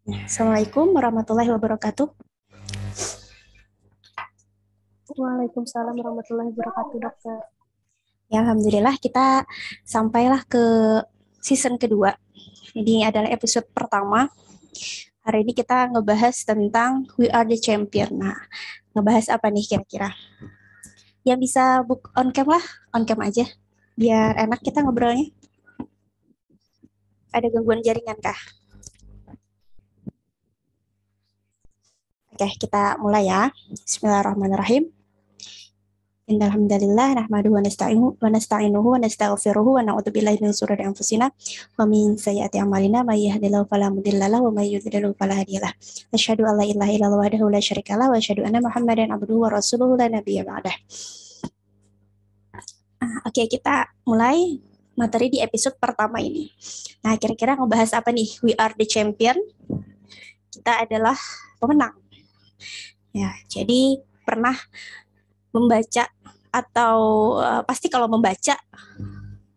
Assalamualaikum warahmatullahi wabarakatuh. Waalaikumsalam warahmatullahi wabarakatuh, dokter. Ya, alhamdulillah kita sampailah ke season kedua. Ini adalah episode pertama. Hari ini kita ngebahas tentang We Are the Champion. Nah, ngebahas apa nih kira-kira? Yang bisa book on cam lah, on cam aja. Biar enak kita ngobrolnya. Ada gangguan jaringan kah? Oke, kita mulai ya. Bismillahirrahmanirrahim. Innal hamdalillah nahmaduhu wa nasta'inuhu wa nastaghfiruhu wa na'udzu billahi min shururi anfusina wa min sayyiati a'malina may yahdihillahu fala mudilla lahu wa may yudlil fala hadiyalah. Asyhadu an la ilaha illallah wahdahu la syarika lah wa asyhadu anna Muhammadan abduhu wa rasuluhu la nabiyya ba'dah. Oke, kita mulai materi di episode pertama ini. Nah, kira-kira ngebahas apa nih? We are the champion. Kita adalah pemenang. Ya, jadi pernah membaca atau pasti kalau membaca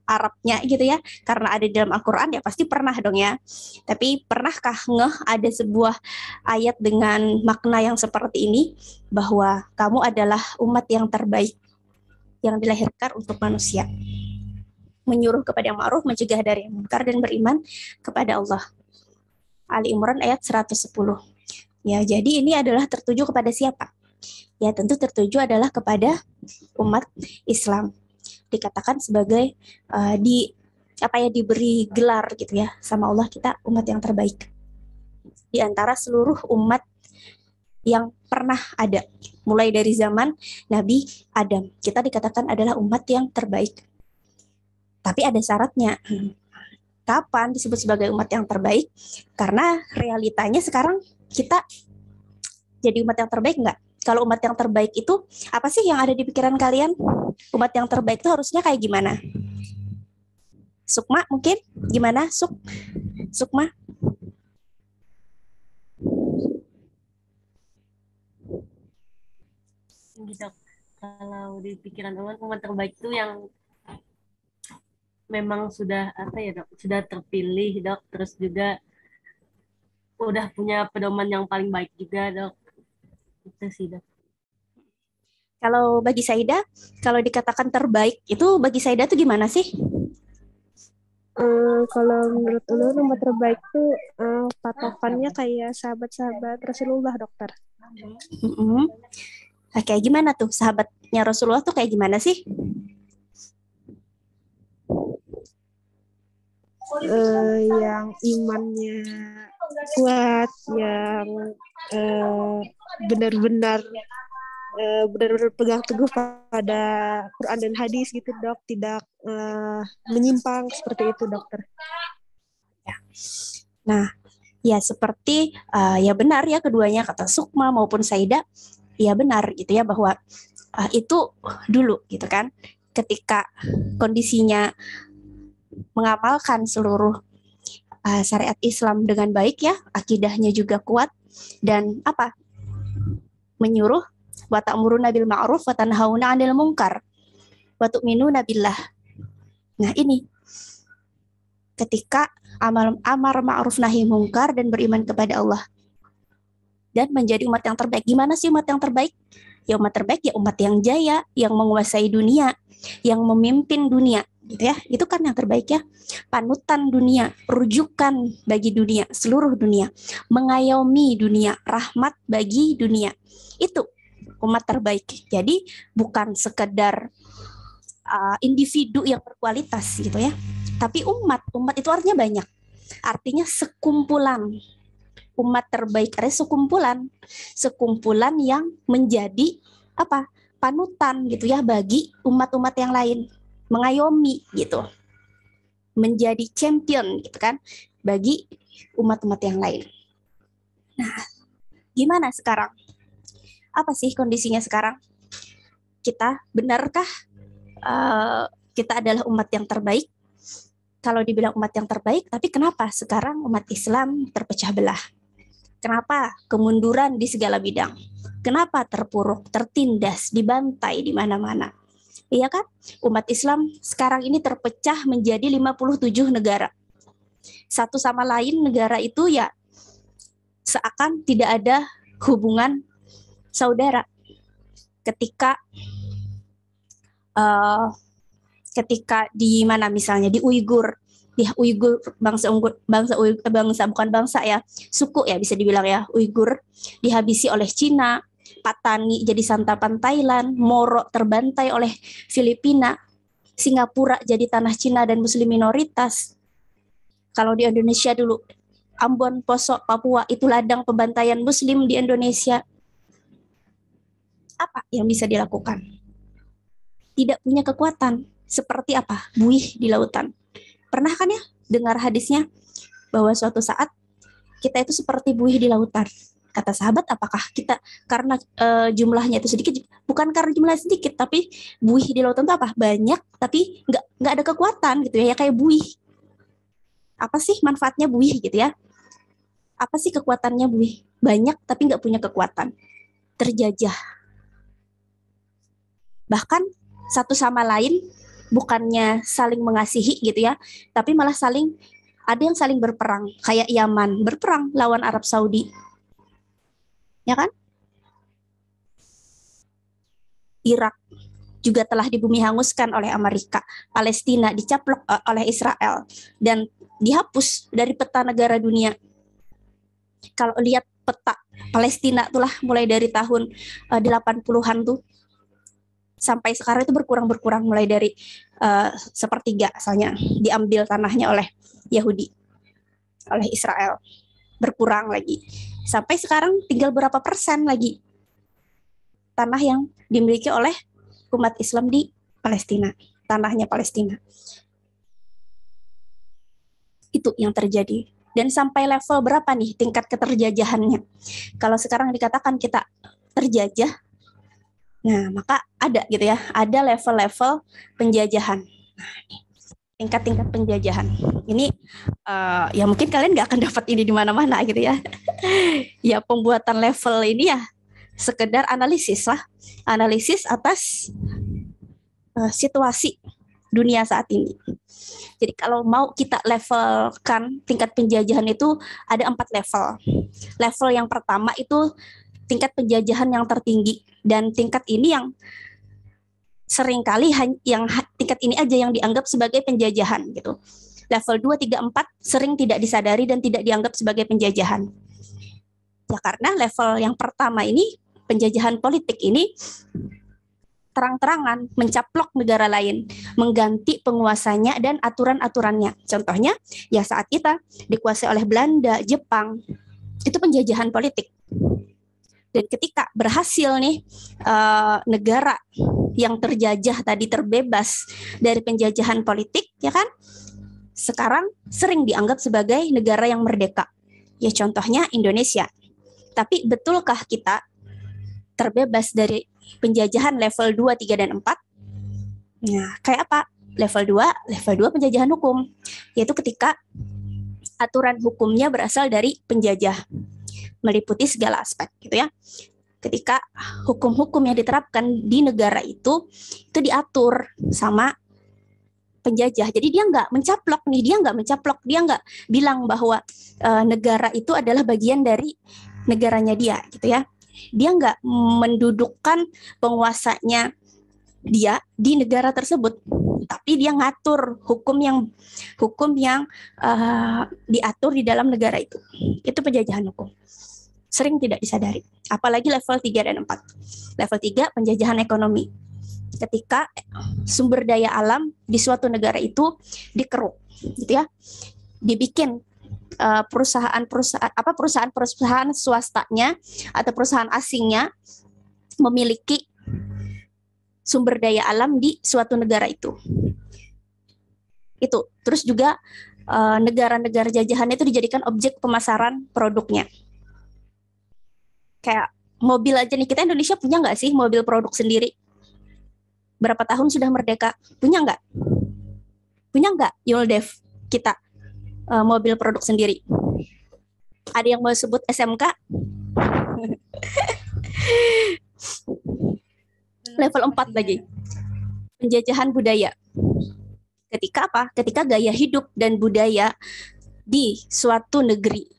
Arabnya gitu ya, karena ada di dalam Al-Quran ya pasti pernah dong ya. Tapi pernahkah ada sebuah ayat dengan makna yang seperti ini, bahwa kamu adalah umat yang terbaik yang dilahirkan untuk manusia, menyuruh kepada yang ma'ruf, mencegah dari yang munkar, dan beriman kepada Allah. Ali Imran ayat 110. Ya, jadi ini adalah tertuju kepada siapa? Ya, tentu tertuju adalah kepada umat Islam. Dikatakan sebagai diberi gelar gitu ya sama Allah, kita umat yang terbaik di antara seluruh umat yang pernah ada, mulai dari zaman Nabi Adam. Kita dikatakan adalah umat yang terbaik. Tapi ada syaratnya. Kapan disebut sebagai umat yang terbaik? Karena realitanya sekarang kita jadi umat yang terbaik nggak? Kalau umat yang terbaik itu apa sih yang ada di pikiran kalian? Umat yang terbaik itu harusnya kayak gimana? Sukma mungkin? Gimana? Sukma? Gitu. Kalau di pikiran umat terbaik itu yang memang sudah apa ya, Dok? Sudah terpilih, Dok. Terus juga udah punya pedoman yang paling baik juga, Dok. Itu sih, Dok. Kalau bagi Saida, kalau dikatakan terbaik itu bagi Saida itu gimana sih? Kalau menurut Ulun umat terbaik tuh patokannya kayak sahabat-sahabat Rasulullah, dokter. Nah, kayak gimana tuh sahabatnya Rasulullah tuh kayak gimana sih? Yang imannya kuat, yang benar-benar pegang teguh pada Quran dan hadis gitu, dok, tidak menyimpang seperti itu, dokter. Nah, ya seperti ya benar ya keduanya, kata Sukma maupun Saida, ya benar gitu ya, bahwa itu dulu gitu kan, ketika kondisinya mengamalkan seluruh syariat Islam dengan baik ya, akidahnya juga kuat, dan apa, menyuruh wa ta'muruna bil ma'ruf wa tanhauna 'anil munkar wa tu'minuna billah. Nah, ini ketika amar ma'ruf nahi munkar dan beriman kepada Allah dan menjadi umat yang terbaik. Gimana sih umat yang terbaik? Ya umat terbaik ya umat yang jaya, yang menguasai dunia, yang memimpin dunia gitu ya. Itu kan yang terbaik ya. Panutan dunia, rujukan bagi dunia, seluruh dunia, mengayomi dunia, rahmat bagi dunia. Itu umat terbaik. Jadi bukan sekedar individu yang berkualitas gitu ya, tapi umat itu artinya banyak, artinya sekumpulan. Umat terbaik artinya sekumpulan yang menjadi apa, panutan gitu ya bagi umat-umat yang lain, mengayomi gitu, menjadi champion gitu kan bagi umat-umat yang lain. Nah, gimana sekarang? Apa sih kondisinya sekarang? Kita benarkah kita adalah umat yang terbaik? Kalau dibilang umat yang terbaik, tapi kenapa sekarang umat Islam terpecah belah? Kenapa kemunduran di segala bidang? Kenapa terpuruk, tertindas, dibantai di mana-mana? Iya kan? Umat Islam sekarang ini terpecah menjadi 57 negara. Satu sama lain negara itu ya seakan tidak ada hubungan saudara. Ketika di mana misalnya di Uighur, suku ya bisa dibilang ya, Uighur dihabisi oleh Cina, Patani jadi santapan Thailand, Moro terbantai oleh Filipina, Singapura jadi tanah Cina dan Muslim minoritas. Kalau di Indonesia dulu, Ambon, Poso, Papua itu ladang pembantaian Muslim di Indonesia. Apa yang bisa dilakukan? Tidak punya kekuatan. Seperti apa? Buih di lautan. Pernah kan ya dengar hadisnya bahwa suatu saat kita itu seperti buih di lautan. Kata sahabat, apakah kita karena jumlahnya itu sedikit? Bukan karena jumlahnya sedikit, tapi buih di lautan itu apa? Banyak, tapi nggak ada kekuatan gitu ya, kayak buih. Apa sih manfaatnya buih gitu ya? Apa sih kekuatannya buih? Banyak, tapi nggak punya kekuatan. Terjajah. Bahkan satu sama lain bukannya saling mengasihi gitu ya, tapi malah ada yang saling berperang, kayak Yaman berperang lawan Arab Saudi. Ya kan? Irak juga telah dibumi hanguskan oleh Amerika, Palestina dicaplok oleh Israel dan dihapus dari peta negara dunia. Kalau lihat peta Palestina itulah mulai dari tahun 80-an tuh sampai sekarang itu berkurang mulai dari sepertiga asalnya diambil tanahnya oleh Yahudi, oleh Israel, berkurang lagi sampai sekarang tinggal berapa persen lagi tanah yang dimiliki oleh umat Islam di Palestina, tanahnya Palestina. Itu yang terjadi. Dan sampai level berapa nih tingkat keterjajahannya? Kalau sekarang dikatakan kita terjajah, nah maka ada gitu ya, ada level-level penjajahan. Nah, tingkat-tingkat penjajahan. Ini ya mungkin kalian nggak akan dapat ini di mana-mana gitu ya. Ya pembuatan level ini ya sekedar analisis lah, analisis atas situasi dunia saat ini. Jadi kalau mau kita levelkan tingkat penjajahan itu ada 4 level. Level yang pertama itu tingkat penjajahan yang tertinggi, dan tingkat ini yang seringkali tingkat ini aja yang dianggap sebagai penjajahan gitu. Level 2, 3, 4 sering tidak disadari dan tidak dianggap sebagai penjajahan. Ya karena level yang pertama ini, penjajahan politik ini terang-terangan mencaplok negara lain, mengganti penguasanya dan aturan-aturannya. Contohnya, ya saat kita dikuasai oleh Belanda, Jepang, itu penjajahan politik. Dan ketika berhasil nih negara yang terjajah tadi terbebas dari penjajahan politik, ya kan? Sekarang sering dianggap sebagai negara yang merdeka. Ya contohnya Indonesia. Tapi betulkah kita terbebas dari penjajahan level 2, 3, dan 4? Nah, kayak apa? Level 2 penjajahan hukum. Yaitu ketika aturan hukumnya berasal dari penjajah, meliputi segala aspek gitu ya. Ketika hukum-hukum yang diterapkan di negara itu diatur sama penjajah. Jadi dia nggak mencaplok, dia nggak bilang bahwa negara itu adalah bagian dari negaranya dia gitu ya. Dia nggak mendudukkan penguasanya dia di negara tersebut, tapi dia ngatur hukum yang diatur di dalam negara itu. Itu penjajahan hukum. Sering tidak disadari. Apalagi level 3 dan 4. Level 3 penjajahan ekonomi. Ketika sumber daya alam di suatu negara itu dikeruk, gitu ya, dibikin perusahaan swastanya atau perusahaan asingnya memiliki sumber daya alam di suatu negara itu. Itu terus juga negara-negara jajahan itu dijadikan objek pemasaran produknya. Kayak mobil aja nih, kita Indonesia punya nggak sih mobil produk sendiri? Berapa tahun sudah merdeka? Punya nggak? Punya nggak Yuldev kita mobil produk sendiri? Ada yang mau sebut SMK? Level 4 lagi. Penjajahan budaya. Ketika apa? Ketika gaya hidup dan budaya di suatu negeri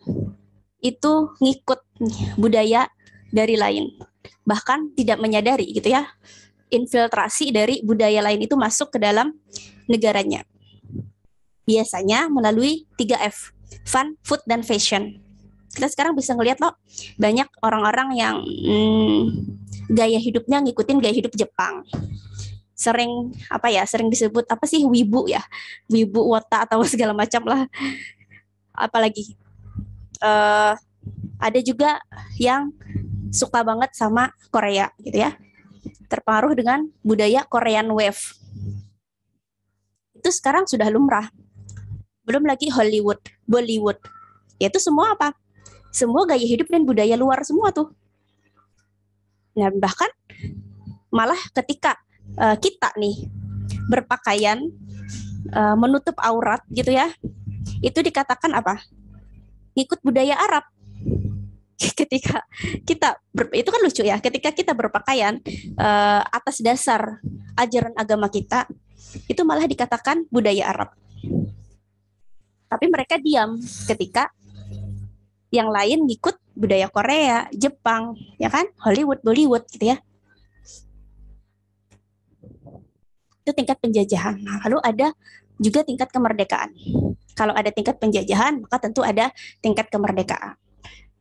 itu ngikut budaya dari lain, bahkan tidak menyadari gitu ya, infiltrasi dari budaya lain itu masuk ke dalam negaranya. Biasanya melalui 3F, fun, food, dan fashion. Kita sekarang bisa ngelihat loh, banyak orang-orang yang gaya hidupnya ngikutin gaya hidup Jepang. Sering disebut apa sih, wibu ya, wibu wota atau segala macam lah. Apalagi ada juga yang suka banget sama Korea gitu ya, terpengaruh dengan budaya Korean Wave. Itu sekarang sudah lumrah. Belum lagi Hollywood, Bollywood. Yaitu semua apa? Semua gaya hidup dan budaya luar semua tuh. Nah, bahkan malah ketika kita nih berpakaian menutup aurat gitu ya, itu dikatakan apa? Ngikut budaya Arab. Ketika kita itu kan lucu ya, ketika kita berpakaian atas dasar ajaran agama kita, itu malah dikatakan budaya Arab. Tapi mereka diam ketika yang lain ngikut budaya Korea, Jepang, ya kan, Hollywood, Bollywood gitu ya. Itu tingkat penjajahan. Nah, lalu ada juga tingkat kemerdekaan. Kalau ada tingkat penjajahan, maka tentu ada tingkat kemerdekaan.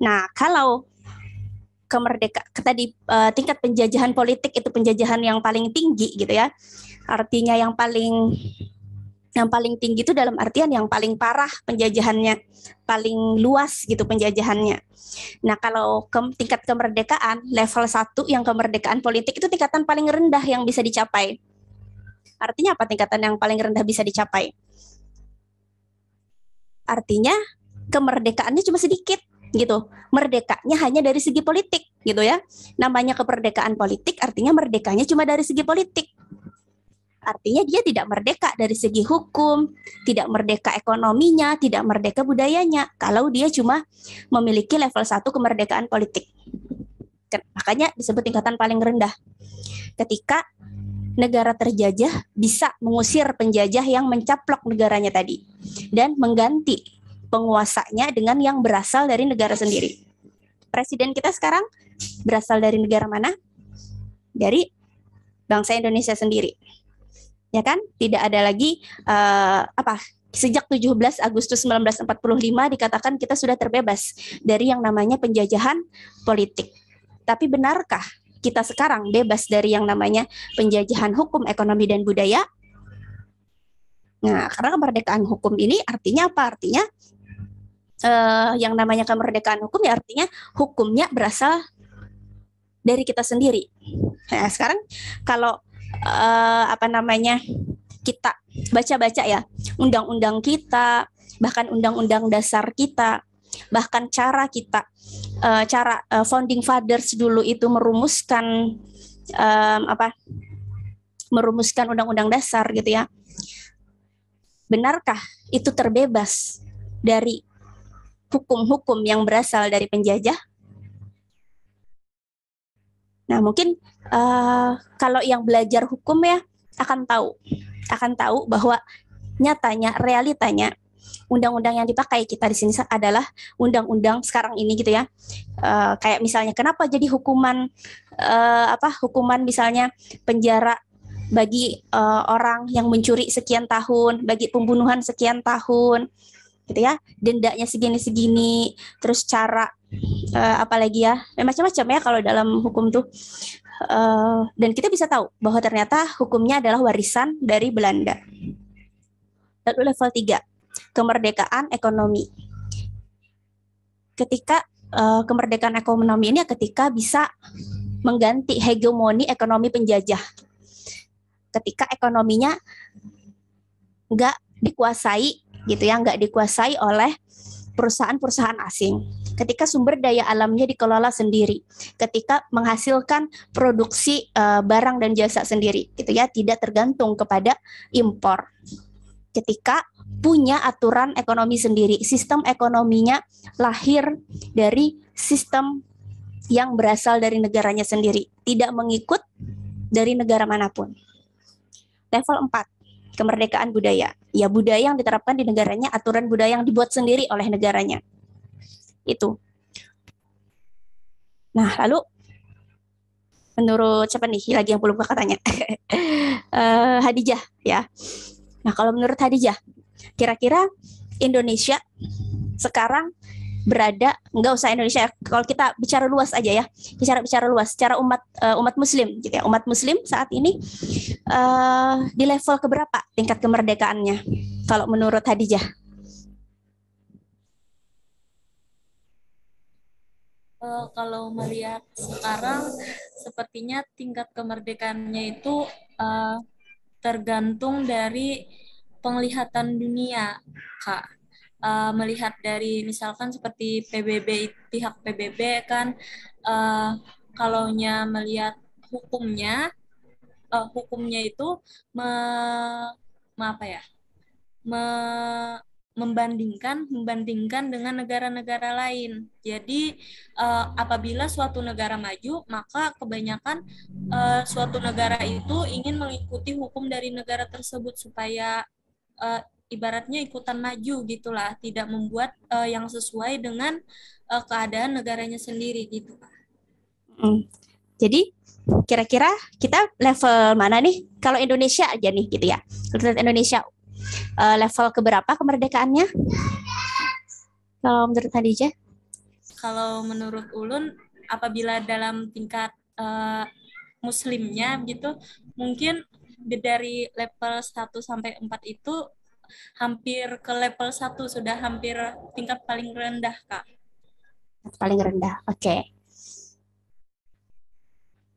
Nah, kalau tingkat penjajahan politik itu penjajahan yang paling tinggi gitu ya. Artinya yang paling tinggi itu dalam artian yang paling parah penjajahannya, paling luas gitu penjajahannya. Nah, kalau tingkat kemerdekaan level 1 yang kemerdekaan politik itu tingkatan paling rendah yang bisa dicapai. Artinya apa tingkatan yang paling rendah bisa dicapai? Artinya kemerdekaannya cuma sedikit gitu. Merdekanya hanya dari segi politik gitu ya. Namanya kemerdekaan politik artinya merdekanya cuma dari segi politik. Artinya dia tidak merdeka dari segi hukum, tidak merdeka ekonominya, tidak merdeka budayanya kalau dia cuma memiliki level 1 kemerdekaan politik. Makanya disebut tingkatan paling rendah. Ketika negara terjajah bisa mengusir penjajah yang mencaplok negaranya tadi dan mengganti penguasanya dengan yang berasal dari negara sendiri. Presiden kita sekarang berasal dari negara mana? Dari bangsa Indonesia sendiri. Ya kan? Tidak ada lagi sejak 17 Agustus 1945 dikatakan kita sudah terbebas dari yang namanya penjajahan politik. Tapi benarkah kita sekarang bebas dari yang namanya penjajahan hukum, ekonomi, dan budaya? Nah, karena kemerdekaan hukum ini artinya apa? Artinya yang namanya kemerdekaan hukum ya artinya hukumnya berasal dari kita sendiri. Nah, sekarang kalau kita baca-baca ya undang-undang kita, bahkan undang-undang dasar kita, bahkan cara founding fathers dulu itu merumuskan undang-undang dasar gitu ya. Benarkah itu terbebas dari hukum-hukum yang berasal dari penjajah? Nah, mungkin kalau yang belajar hukum ya akan tahu bahwa nyatanya, realitanya undang-undang yang dipakai kita di sini adalah undang-undang sekarang ini gitu ya. Kayak misalnya kenapa jadi hukuman misalnya penjara bagi orang yang mencuri sekian tahun, bagi pembunuhan sekian tahun gitu ya, dendanya segini-segini, terus cara apalagi ya, macam-macam ya kalau dalam hukum tuh. Dan kita bisa tahu bahwa ternyata hukumnya adalah warisan dari Belanda. Lalu level 3, kemerdekaan ekonomi. Ketika kemerdekaan ekonomi ini ketika bisa mengganti hegemoni ekonomi penjajah. Ketika ekonominya nggak dikuasai gitu ya, nggak dikuasai oleh perusahaan-perusahaan asing. Ketika sumber daya alamnya dikelola sendiri, ketika menghasilkan produksi barang dan jasa sendiri, gitu ya, tidak tergantung kepada impor. Ketika punya aturan ekonomi sendiri, sistem ekonominya lahir dari sistem yang berasal dari negaranya sendiri, tidak mengikut dari negara manapun. Level 4, kemerdekaan budaya. Ya, budaya yang diterapkan di negaranya, aturan budaya yang dibuat sendiri oleh negaranya. Itu. Nah, lalu menurut siapa nih lagi yang belum kakak tanya? Hadijah ya. Nah, kalau menurut Hadijah, kira-kira Indonesia sekarang berada, nggak usah Indonesia, kalau kita bicara luas aja ya, bicara luas, secara umat Muslim gitu ya, umat Muslim saat ini di level keberapa tingkat kemerdekaannya? Kalau menurut Hadijah? Kalau melihat sekarang, sepertinya tingkat kemerdekaannya itu tergantung dari penglihatan dunia, Kak. Melihat dari misalkan seperti PBB, pihak PBB kan, kalaunya melihat hukumnya, hukumnya itu apa ya, membandingkan dengan negara-negara lain. Jadi apabila suatu negara maju, maka kebanyakan suatu negara itu ingin mengikuti hukum dari negara tersebut supaya ibaratnya ikutan maju gitulah, tidak membuat yang sesuai dengan keadaan negaranya sendiri gitu. Jadi kira-kira kita level mana nih? Kalau Indonesia aja nih gitu ya. Kalau Indonesia level keberapa kemerdekaannya? Kalau menurut Hadijah? Kalau menurut Ulun, apabila dalam tingkat muslimnya gitu, mungkin dari level 1 sampai 4 itu hampir ke level 1, sudah hampir tingkat paling rendah, Kak. Paling rendah, oke.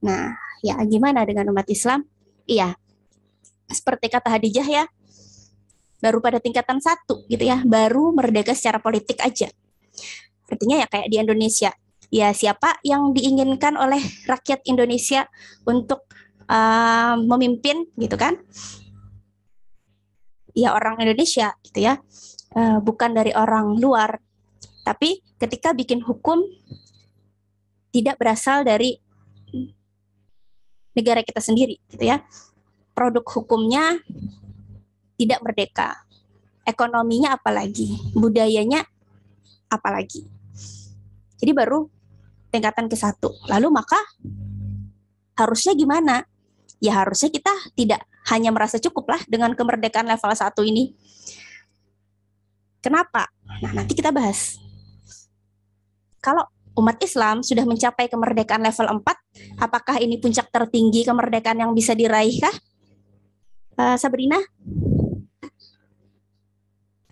Nah, ya gimana dengan umat Islam? Iya, seperti kata Hadijah ya, baru pada tingkatan 1 gitu ya, baru merdeka secara politik aja. Artinya ya kayak di Indonesia, ya siapa yang diinginkan oleh rakyat Indonesia untuk memimpin gitu kan? Ya orang Indonesia gitu ya, bukan dari orang luar. Tapi ketika bikin hukum tidak berasal dari negara kita sendiri gitu ya, produk hukumnya tidak merdeka, ekonominya apalagi, budayanya apalagi. Jadi baru tingkatan ke-1. Lalu maka harusnya gimana? Ya harusnya kita tidak hanya merasa cukup lah dengan kemerdekaan level 1 ini. Kenapa? Nah, nanti kita bahas. Kalau umat Islam sudah mencapai kemerdekaan level 4, apakah ini puncak tertinggi kemerdekaan yang bisa diraih kah? Sabrina?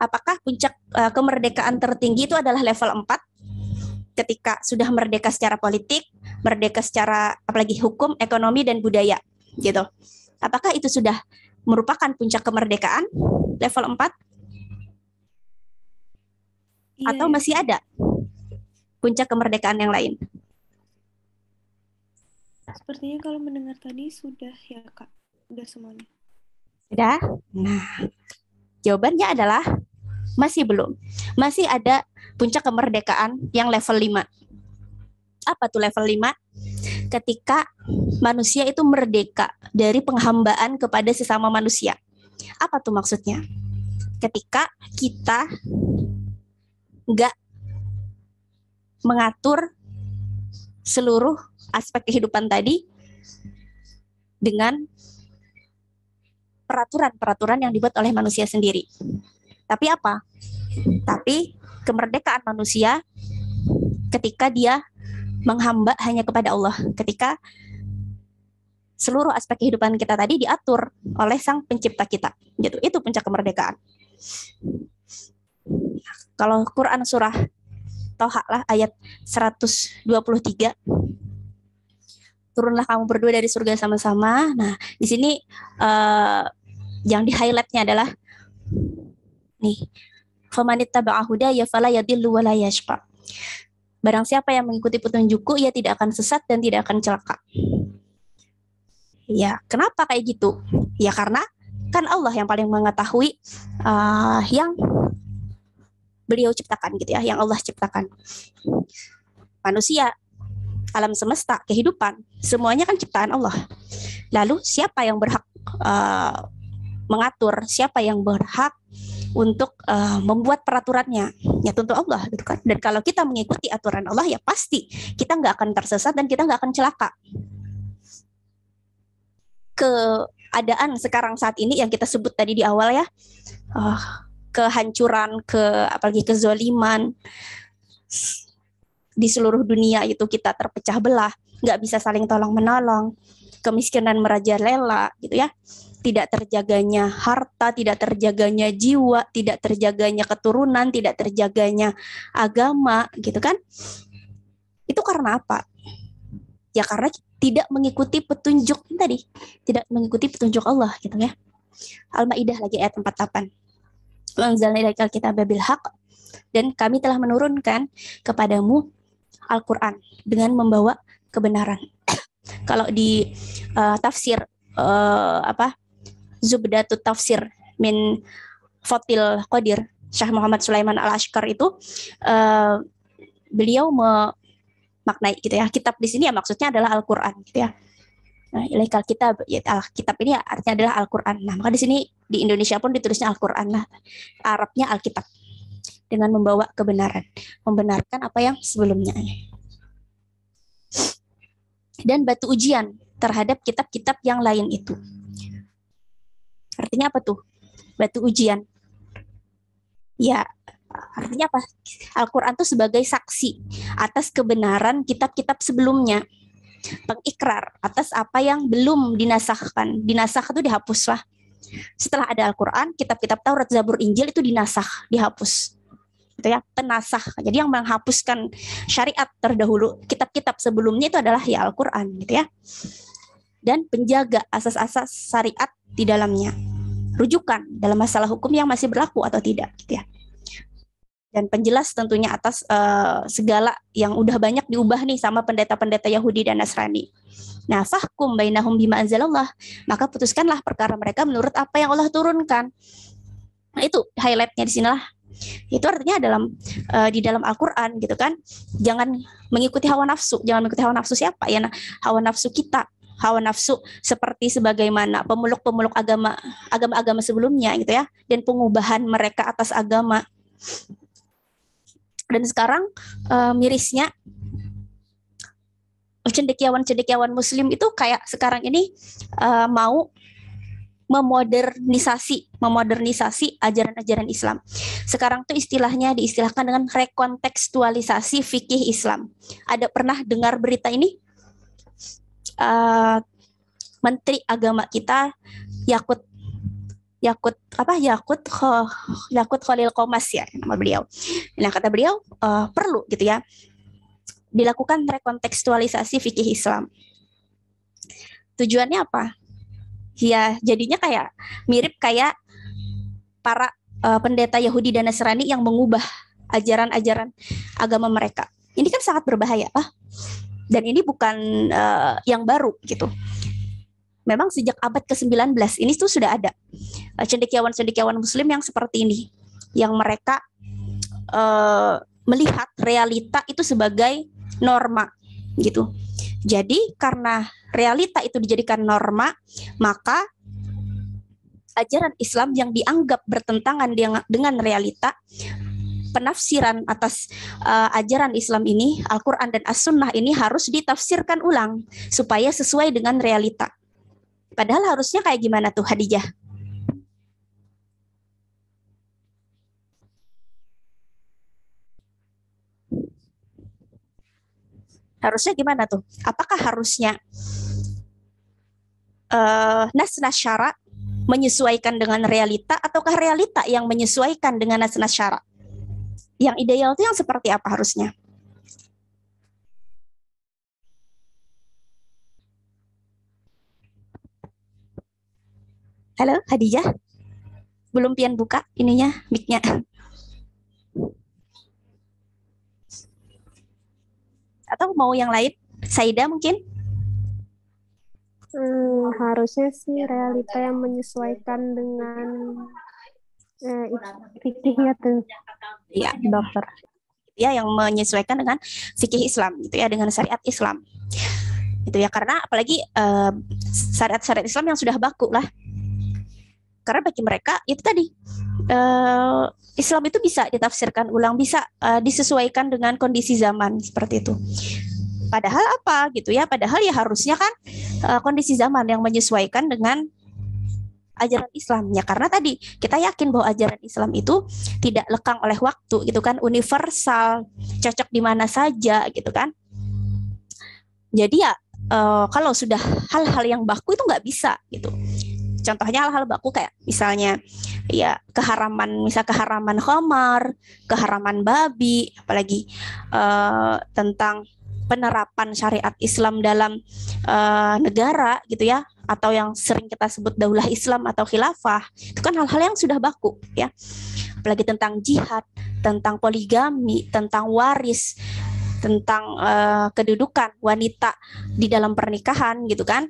Apakah puncak kemerdekaan tertinggi itu adalah level 4? Ketika sudah merdeka secara politik, merdeka secara apalagi hukum, ekonomi, dan budaya, gitu. Apakah itu sudah merupakan puncak kemerdekaan level 4? Atau masih ada puncak kemerdekaan yang lain? Sepertinya kalau mendengar tadi sudah ya Kak, sudah semuanya. Sudah? Nah, jawabannya adalah masih belum. Masih ada puncak kemerdekaan yang level 5. Apa tuh level 5? Ketika manusia itu merdeka dari penghambaan kepada sesama manusia. Apa tuh maksudnya? Ketika kita nggak mengatur seluruh aspek kehidupan tadi dengan peraturan-peraturan yang dibuat oleh manusia sendiri. Tapi apa? Tapi kemerdekaan manusia ketika dia menghamba hanya kepada Allah, ketika seluruh aspek kehidupan kita tadi diatur oleh Sang Pencipta kita, gitu. Itu puncak kemerdekaan. Kalau Quran surah Toha lah ayat 123, turunlah kamu berdua dari surga sama-sama. Nah, di sini yang di-highlight-nya adalah nih, famanittaba'a hudaya fala yadillu wa la yashqa. Barang siapa yang mengikuti petunjukku, ia tidak akan sesat dan tidak akan celaka. Ya, kenapa kayak gitu? Ya karena kan Allah yang paling mengetahui yang beliau ciptakan gitu ya, yang Allah ciptakan. Manusia, alam semesta, kehidupan, semuanya kan ciptaan Allah. Lalu siapa yang berhak mengatur, siapa yang berhak untuk membuat peraturannya. Ya tentu Allah gitu kan. Dan kalau kita mengikuti aturan Allah ya pasti kita nggak akan tersesat dan kita nggak akan celaka. Keadaan sekarang saat ini yang kita sebut tadi di awal ya, kehancuran, apalagi kezoliman di seluruh dunia itu kita terpecah belah, nggak bisa saling tolong menolong, kemiskinan merajalela gitu ya, tidak terjaganya harta, tidak terjaganya jiwa, tidak terjaganya keturunan, tidak terjaganya agama gitu kan. Itu karena apa? Ya karena tidak mengikuti petunjuk tadi, tidak mengikuti petunjuk Allah gitu ya. Al-Maidah lagi ayat 48. Anzalna ilaikal kitaba bil haqq, dan kami telah menurunkan kepadamu Al-Qur'an dengan membawa kebenaran. Kalau di tafsir Zubdatut Tafsir min Fathil Qadir Syekh Muhammad Sulaiman Al-Ashqar itu beliau memaknai gitu ya. Kitab di sini ya maksudnya adalah Al-Qur'an gitu ya. Nah, ilaikal kitab, ya, kitab ini ya artinya adalah Al-Qur'an. Nah, maka di sini di Indonesia pun ditulisnya Al-Qur'an. Nah, Arabnya Alkitab. Dengan membawa kebenaran, membenarkan apa yang sebelumnya. Dan batu ujian terhadap kitab-kitab yang lain itu. Artinya apa tuh? Batu ujian. Ya, artinya apa? Al-Qur'an itu sebagai saksi atas kebenaran kitab-kitab sebelumnya. Pengikrar atas apa yang belum dinasahkan. Dinasah itu dihapus lah. Setelah ada Al-Quran, kitab-kitab Taurat, Zabur, Injil itu dinasah, dihapus. Gitu ya, penasah. Jadi yang menghapuskan syariat terdahulu, kitab-kitab sebelumnya itu adalah ya Al-Quran gitu ya. Dan penjaga asas-asas syariat di dalamnya. Rujukan dalam masalah hukum yang masih berlaku atau tidak gitu ya. Dan penjelas tentunya atas segala yang udah banyak diubah nih sama pendeta-pendeta Yahudi dan Nasrani. Nah, fahkum bainahum bima anzalallah, maka putuskanlah perkara mereka menurut apa yang Allah turunkan. Nah, itu highlightnya di sinilah. Itu artinya di dalam Al-Qur'an gitu kan. Jangan mengikuti hawa nafsu, jangan mengikuti hawa nafsu siapa ya? Nah, hawa nafsu kita, hawa nafsu seperti sebagaimana pemeluk-pemeluk agama-agama sebelumnya gitu ya, dan pengubahan mereka atas agama. Dan sekarang mirisnya cendekiawan muslim itu kayak sekarang ini mau memodernisasi ajaran-ajaran Islam. Sekarang tuh istilahnya diistilahkan dengan rekontekstualisasi fikih Islam. Ada pernah dengar berita ini? Menteri Agama kita Yakut Khalil Qomas ya nama beliau. Nah, kata beliau perlu gitu ya dilakukan rekontekstualisasi fikih Islam. Tujuannya apa? Ya jadinya kayak mirip kayak para pendeta Yahudi dan Nasrani yang mengubah ajaran-ajaran agama mereka. Ini kan sangat berbahaya, dan ini bukan yang baru gitu. Memang sejak abad ke-19 ini tuh sudah ada cendekiawan-cendekiawan muslim yang seperti ini, yang mereka melihat realita itu sebagai norma gitu. Jadi karena realita itu dijadikan norma, maka ajaran Islam yang dianggap bertentangan dengan realita, penafsiran atas ajaran Islam ini, Al-Quran dan As-Sunnah ini harus ditafsirkan ulang supaya sesuai dengan realita. Padahal harusnya kayak gimana tuh Hadijah? Harusnya gimana tuh? Apakah harusnya nas syara menyesuaikan dengan realita, ataukah realita yang menyesuaikan dengan nas syara? Yang ideal itu yang seperti apa harusnya? Halo, Hadijah? Belum pian buka ininya, mic-nya. Atau mau yang lain? Saida mungkin? Harusnya sih realita yang menyesuaikan dengan fikihnya tuh. Iya, dokter. Ya, yang menyesuaikan dengan fikih Islam gitu ya, dengan syariat Islam. Itu ya, karena apalagi syariat-syariat Islam yang sudah baku lah. Karena bagi mereka itu tadi Islam itu bisa ditafsirkan ulang, bisa disesuaikan dengan kondisi zaman seperti itu. Padahal apa gitu ya? Padahal ya harusnya kan kondisi zaman yang menyesuaikan dengan ajaran Islam ya, karena tadi kita yakin bahwa ajaran Islam itu tidak lekang oleh waktu gitu kan, universal, cocok di mana saja gitu kan. Jadi ya kalau sudah hal-hal yang baku itu nggak bisa gitu. Contohnya hal-hal baku kayak misalnya ya keharaman khamar, keharaman babi, apalagi tentang penerapan syariat Islam dalam negara gitu ya, atau yang sering kita sebut daulah Islam atau khilafah, itu kan hal-hal yang sudah baku ya. Apalagi tentang jihad, tentang poligami, tentang waris, tentang kedudukan wanita di dalam pernikahan gitu kan,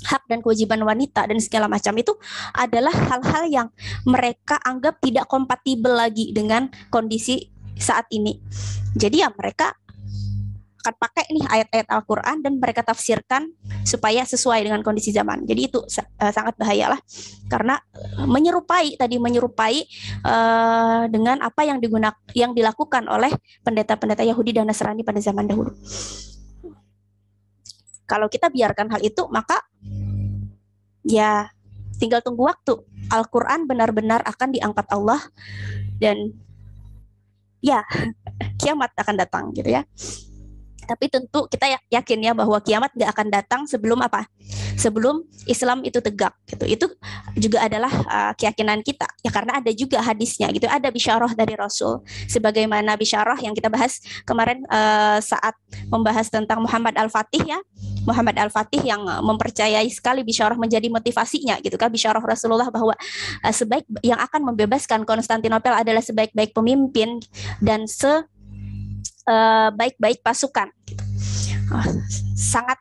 hak dan kewajiban wanita dan segala macam, itu adalah hal-hal yang mereka anggap tidak kompatibel lagi dengan kondisi saat ini. Jadi ya mereka akan pakai nih ayat-ayat Al-Quran dan mereka tafsirkan supaya sesuai dengan kondisi zaman. Jadi itu sangat bahayalah, karena menyerupai dengan apa yang dilakukan oleh pendeta-pendeta Yahudi dan Nasrani pada zaman dahulu. Kalau kita biarkan hal itu, maka ya tinggal tunggu waktu. Al-Quran benar-benar akan diangkat Allah dan ya kiamat akan datang gitu ya. Tapi tentu kita yakin ya bahwa kiamat gak akan datang sebelum apa? Sebelum Islam itu tegak gitu. Itu juga adalah keyakinan kita ya, karena ada juga hadisnya gitu. Ada bisyarah dari Rasul, sebagaimana bisyarah yang kita bahas kemarin saat membahas tentang Muhammad Al-Fatih ya. Muhammad Al-Fatih yang mempercayai sekali bisyarah menjadi motivasinya gitu kan. Bisyarah Rasulullah bahwa sebaik yang akan membebaskan Konstantinopel adalah sebaik-baik pemimpin dan baik-baik pasukan gitu. Sangat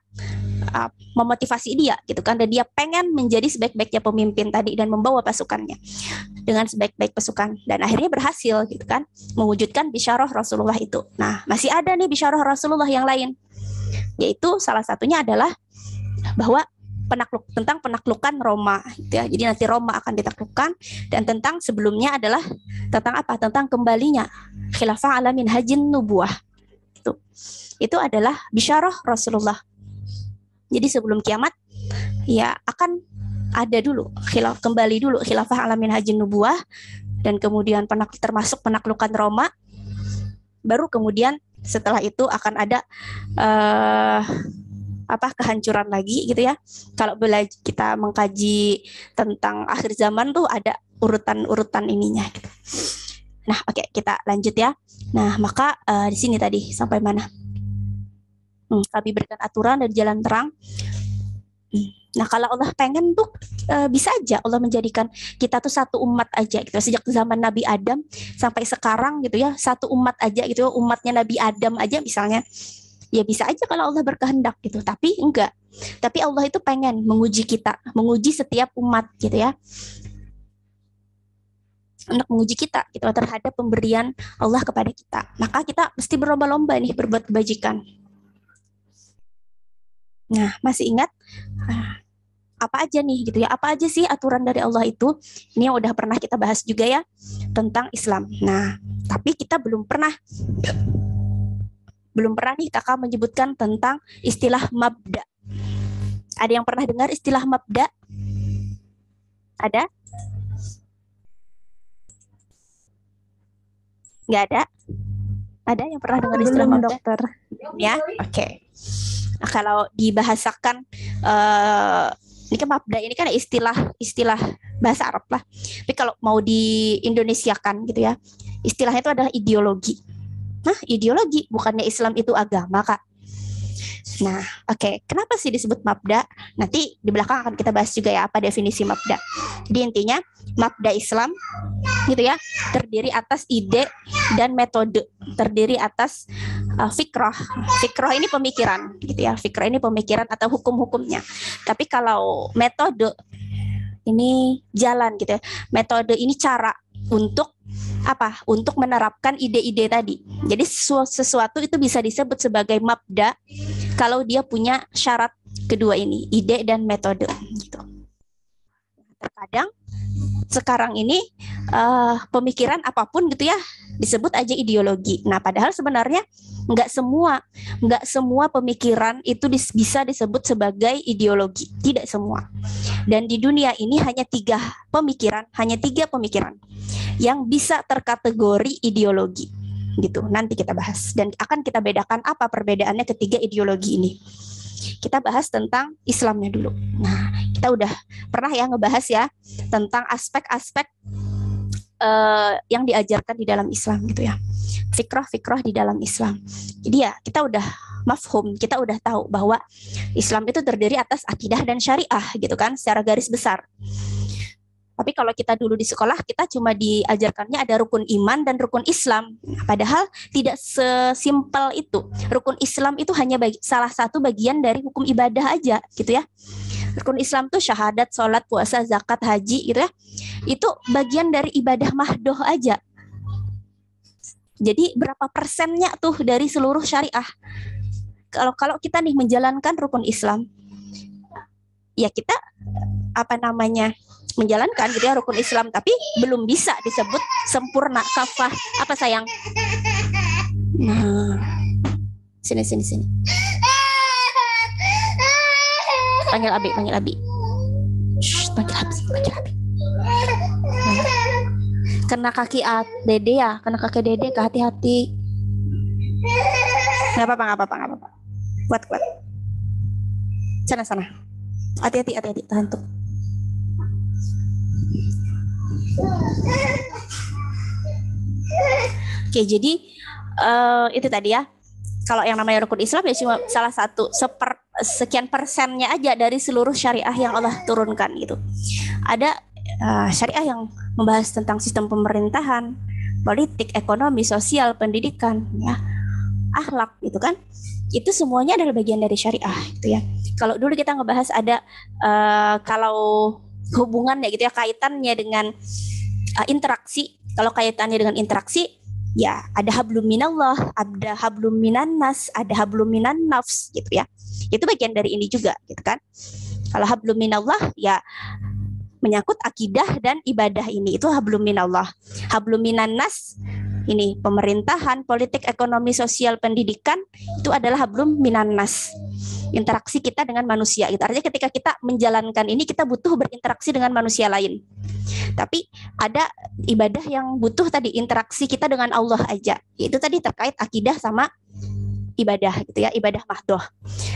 memotivasi dia gitu kan, dan dia pengen menjadi sebaik-baiknya pemimpin tadi dan membawa pasukannya dengan sebaik-baik pasukan, dan akhirnya berhasil gitu kan mewujudkan bisyarah Rasulullah itu. Nah, masih ada nih bisyarah Rasulullah yang lain, yaitu salah satunya adalah bahwa tentang penaklukan Roma gitu ya. Jadi nanti Roma akan ditaklukkan, dan tentang sebelumnya adalah tentang apa? Tentang kembalinya khilafah ala minhajin nubuwah. Itu adalah bisyarah Rasulullah. Jadi sebelum kiamat ya akan ada dulu kembali dulu khilafah ala minhajin nubuwah, dan kemudian termasuk penaklukan Roma. Baru kemudian setelah itu akan ada kehancuran lagi gitu ya. Kalau kita mengkaji tentang akhir zaman tuh ada urutan ininya gitu. Nah, oke, kita lanjut ya. Nah, maka di sini tadi sampai mana? Kami berikan aturan dan jalan terang. Nah, kalau Allah pengen tuh bisa aja Allah menjadikan kita tuh satu umat aja gitu. Sejak zaman Nabi Adam sampai sekarang gitu ya, satu umat aja gitu, umatnya Nabi Adam aja misalnya. Ya bisa aja kalau Allah berkehendak gitu, tapi enggak. Tapi Allah itu pengen menguji kita, menguji setiap umat gitu ya. Untuk menguji kita gitu terhadap pemberian Allah kepada kita. Maka kita mesti berlomba-lomba nih berbuat kebajikan. Nah, masih ingat apa aja nih gitu ya? Apa aja sih aturan dari Allah itu? Ini yang udah pernah kita bahas juga ya tentang Islam. Nah, tapi kita belum pernah nih kakak menyebutkan tentang istilah mabda. Ada yang pernah dengar istilah mabda? Ada? Nggak ada? Ada yang pernah dengar istilah mabda? Dokter. Ya, oke. Nah, kalau dibahasakan ini kan mabda ini kan istilah bahasa Arab lah. Tapi kalau mau di Indonesiakan gitu ya, istilahnya itu adalah ideologi. Nah, ideologi, bukannya Islam itu agama, Kak. Nah, oke. Kenapa sih disebut mabda? Nanti di belakang akan kita bahas juga ya apa definisi mabda. Jadi intinya mabda Islam gitu ya, terdiri atas ide dan metode, terdiri atas fikrah. Fikrah ini pemikiran gitu ya. Fikrah ini pemikiran atau hukum-hukumnya. Tapi kalau metode ini jalan gitu ya. Metode ini cara untuk apa? Untuk menerapkan ide-ide tadi. Jadi sesuatu itu bisa disebut sebagai mabda kalau dia punya syarat kedua ini, ide dan metode gitu. Terkadang sekarang ini pemikiran apapun gitu ya disebut aja ideologi. Nah, padahal sebenarnya nggak semua pemikiran itu bisa disebut sebagai ideologi, tidak semua. Dan di dunia ini hanya tiga pemikiran yang bisa terkategori ideologi gitu. Nanti kita bahas dan akan kita bedakan apa perbedaannya ketiga ideologi ini. Kita bahas tentang Islamnya dulu. Nah, kita udah pernah ya ngebahas ya tentang aspek-aspek yang diajarkan di dalam Islam gitu ya. Fikroh di dalam Islam. Jadi ya kita udah mafhum, kita udah tahu bahwa Islam itu terdiri atas akidah dan syariah gitu kan secara garis besar. Tapi kalau kita dulu di sekolah kita cuma diajarkannya ada rukun iman dan rukun Islam. Padahal tidak sesimpel itu. Rukun Islam itu hanya salah satu bagian dari hukum ibadah aja gitu ya. Rukun Islam tuh syahadat, sholat, puasa, zakat, haji gitu ya. Itu bagian dari ibadah mahdoh aja. Jadi berapa persennya tuh dari seluruh syariah? Kalau kita nih menjalankan rukun Islam, ya kita menjalankan gitu ya rukun Islam, tapi belum bisa disebut sempurna kafah. Apa sayang? Nah, sini. Panggil Abi. Shh, panggil Abi. Nah. Kena kaki Dede ya, kena kaki Dede, hati-hati. Nggak apa-apa. Kuat. Sana. Hati-hati, tahan tuh. Oke, jadi itu tadi ya. Kalau yang namanya rukun Islam ya cuma salah satu sekian persennya aja dari seluruh syariah yang Allah turunkan gitu. Ada syariah yang membahas tentang sistem pemerintahan, politik, ekonomi, sosial, pendidikan, ya, akhlak gitu kan. Itu semuanya adalah bagian dari syariah gitu ya. Kalau dulu kita ngebahas ada kalau hubungannya gitu ya, kaitannya dengan interaksi. Kalau kaitannya dengan interaksi, ya ada hablum minallah, ada hablum minannas, ada hablum minan nafs gitu ya. Itu bagian dari ini juga gitu kan. Kalau hablum minallah ya menyangkut akidah dan ibadah ini, itu hablum minallah. Hablum minannas ini pemerintahan, politik, ekonomi, sosial, pendidikan, itu adalah hablum minannas. Interaksi kita dengan manusia gitu. Artinya ketika kita menjalankan ini kita butuh berinteraksi dengan manusia lain. Tapi ada ibadah yang butuh tadi interaksi kita dengan Allah aja. Itu tadi terkait akidah sama ibadah gitu ya, ibadah mahdoh.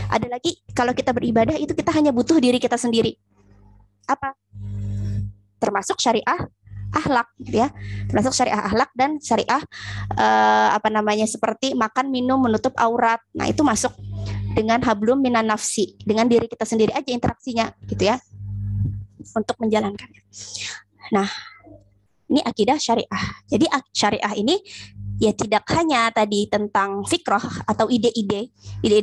Ada lagi kalau kita beribadah itu kita hanya butuh diri kita sendiri. Apa? Termasuk syariah akhlak gitu ya. Termasuk syariah akhlak dan syariah seperti makan, minum, menutup aurat. Nah, itu masuk dengan hablum minan nafsi, dengan diri kita sendiri aja interaksinya gitu ya. Untuk menjalankannya. Nah, ini akidah syariah. Jadi syariah ini ya tidak hanya tadi tentang fikroh atau ide-ide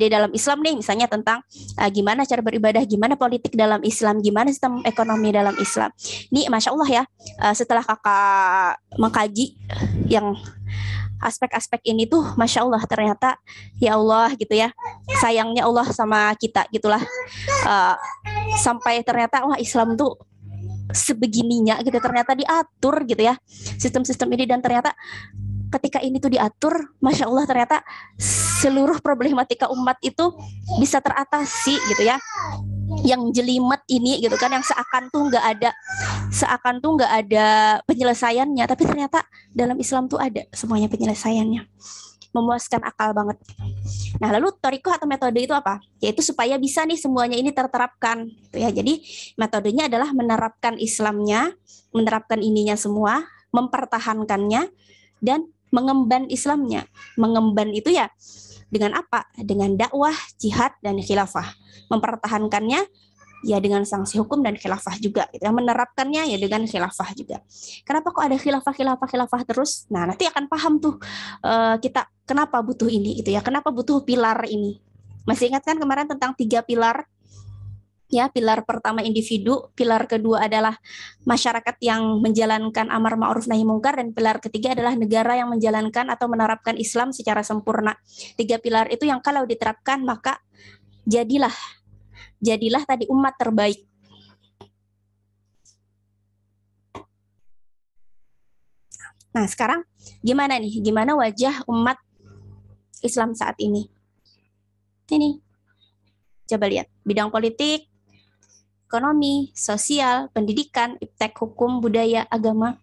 dalam Islam nih, misalnya tentang gimana cara beribadah, gimana politik dalam Islam, gimana sistem ekonomi dalam Islam. Ini Masya Allah ya, setelah kakak mengkaji yang aspek-aspek ini tuh Masya Allah ternyata ya Allah gitu ya, sayangnya Allah sama kita gitulah, sampai ternyata wah Islam tuh sebegininya gitu, ternyata diatur gitu ya sistem-sistem ini, dan ternyata ketika ini tuh diatur, Masya Allah ternyata seluruh problematika umat itu bisa teratasi gitu ya. Yang jelimet ini gitu kan, yang seakan tuh nggak ada penyelesaiannya, tapi ternyata dalam Islam tuh ada semuanya penyelesaiannya. Memuaskan akal banget. Nah, lalu thariqah atau metode itu apa? Yaitu supaya bisa nih semuanya ini terterapkan gitu ya. Jadi metodenya adalah menerapkan Islamnya, menerapkan ininya semua, mempertahankannya dan mengemban Islamnya. Mengemban itu ya dengan apa? Dengan dakwah, jihad, dan khilafah. Mempertahankannya ya dengan sanksi hukum dan khilafah juga. Gitu. Menerapkannya ya dengan khilafah juga. Kenapa kok ada khilafah terus? Nah, nanti akan paham tuh kita kenapa butuh ini gitu ya. Kenapa butuh pilar ini? Masih ingat kan kemarin tentang 3 pilar? Ya, pilar pertama individu, pilar kedua adalah masyarakat yang menjalankan amar ma'ruf nahi mungkar, dan pilar ketiga adalah negara yang menjalankan atau menerapkan Islam secara sempurna. 3 pilar itu yang kalau diterapkan maka jadilah tadi umat terbaik. Nah, sekarang gimana nih? Gimana wajah umat Islam saat ini? Ini, coba lihat. Bidang politik, ekonomi, sosial, pendidikan, iptek, hukum, budaya, agama.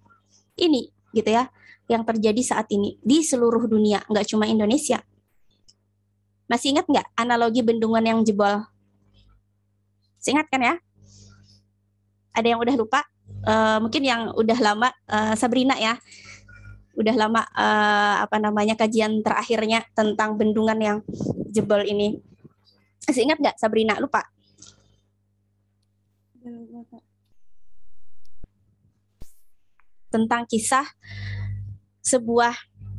Ini, gitu ya, yang terjadi saat ini di seluruh dunia, nggak cuma Indonesia. Masih ingat nggak analogi bendungan yang jebol? Masih ingat kan ya? Ada yang udah lupa? Mungkin yang udah lama, Sabrina ya. Udah lama kajian terakhirnya tentang bendungan yang jebol ini. Masih ingat nggak Sabrina? Lupa? Tentang kisah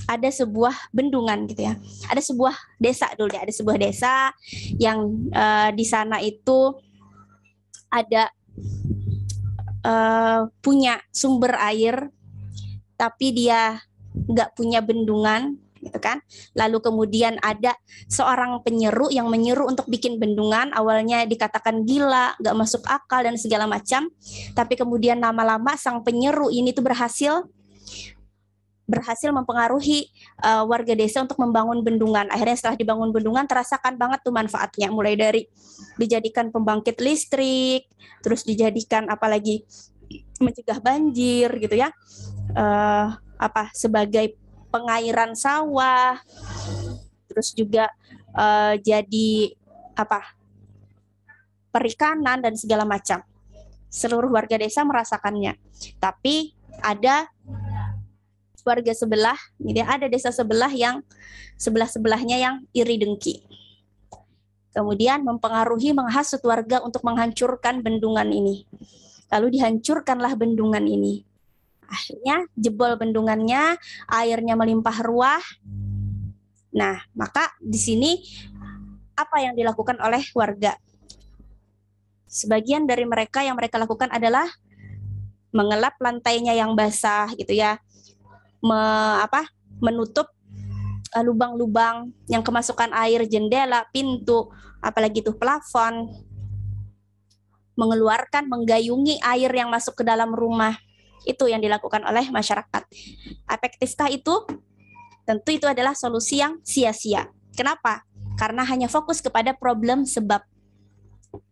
ada sebuah bendungan gitu ya. Ada sebuah desa dulu ya, ada sebuah desa yang di sana itu ada punya sumber air, tapi dia nggak punya bendungan, gitu kan. Lalu kemudian ada seorang penyeru yang menyeru untuk bikin bendungan. Awalnya dikatakan gila, nggak masuk akal dan segala macam. Tapi kemudian lama-lama sang penyeru ini tuh berhasil mempengaruhi warga desa untuk membangun bendungan. Akhirnya setelah dibangun bendungan terasakan banget tuh manfaatnya, mulai dari dijadikan pembangkit listrik, terus dijadikan apalagi mencegah banjir gitu ya, sebagai pengairan sawah, terus juga jadi perikanan dan segala macam. Seluruh warga desa merasakannya. Tapi ada warga sebelah, jadi ada desa sebelah yang sebelahnya yang iri dengki. Kemudian mempengaruhi, menghasut warga untuk menghancurkan bendungan ini. Lalu dihancurkanlah bendungan ini. Akhirnya jebol bendungannya, airnya melimpah ruah. Nah, maka di sini apa yang dilakukan oleh warga? Sebagian dari mereka yang mereka lakukan adalah mengelap lantainya yang basah gitu ya. Menutup lubang-lubang yang kemasukan air, jendela, pintu, apalagi itu plafon, menggayungi air yang masuk ke dalam rumah. Itu yang dilakukan oleh masyarakat. Efektifkah itu? Tentu itu adalah solusi yang sia-sia. Kenapa? Karena hanya fokus kepada problem sebab.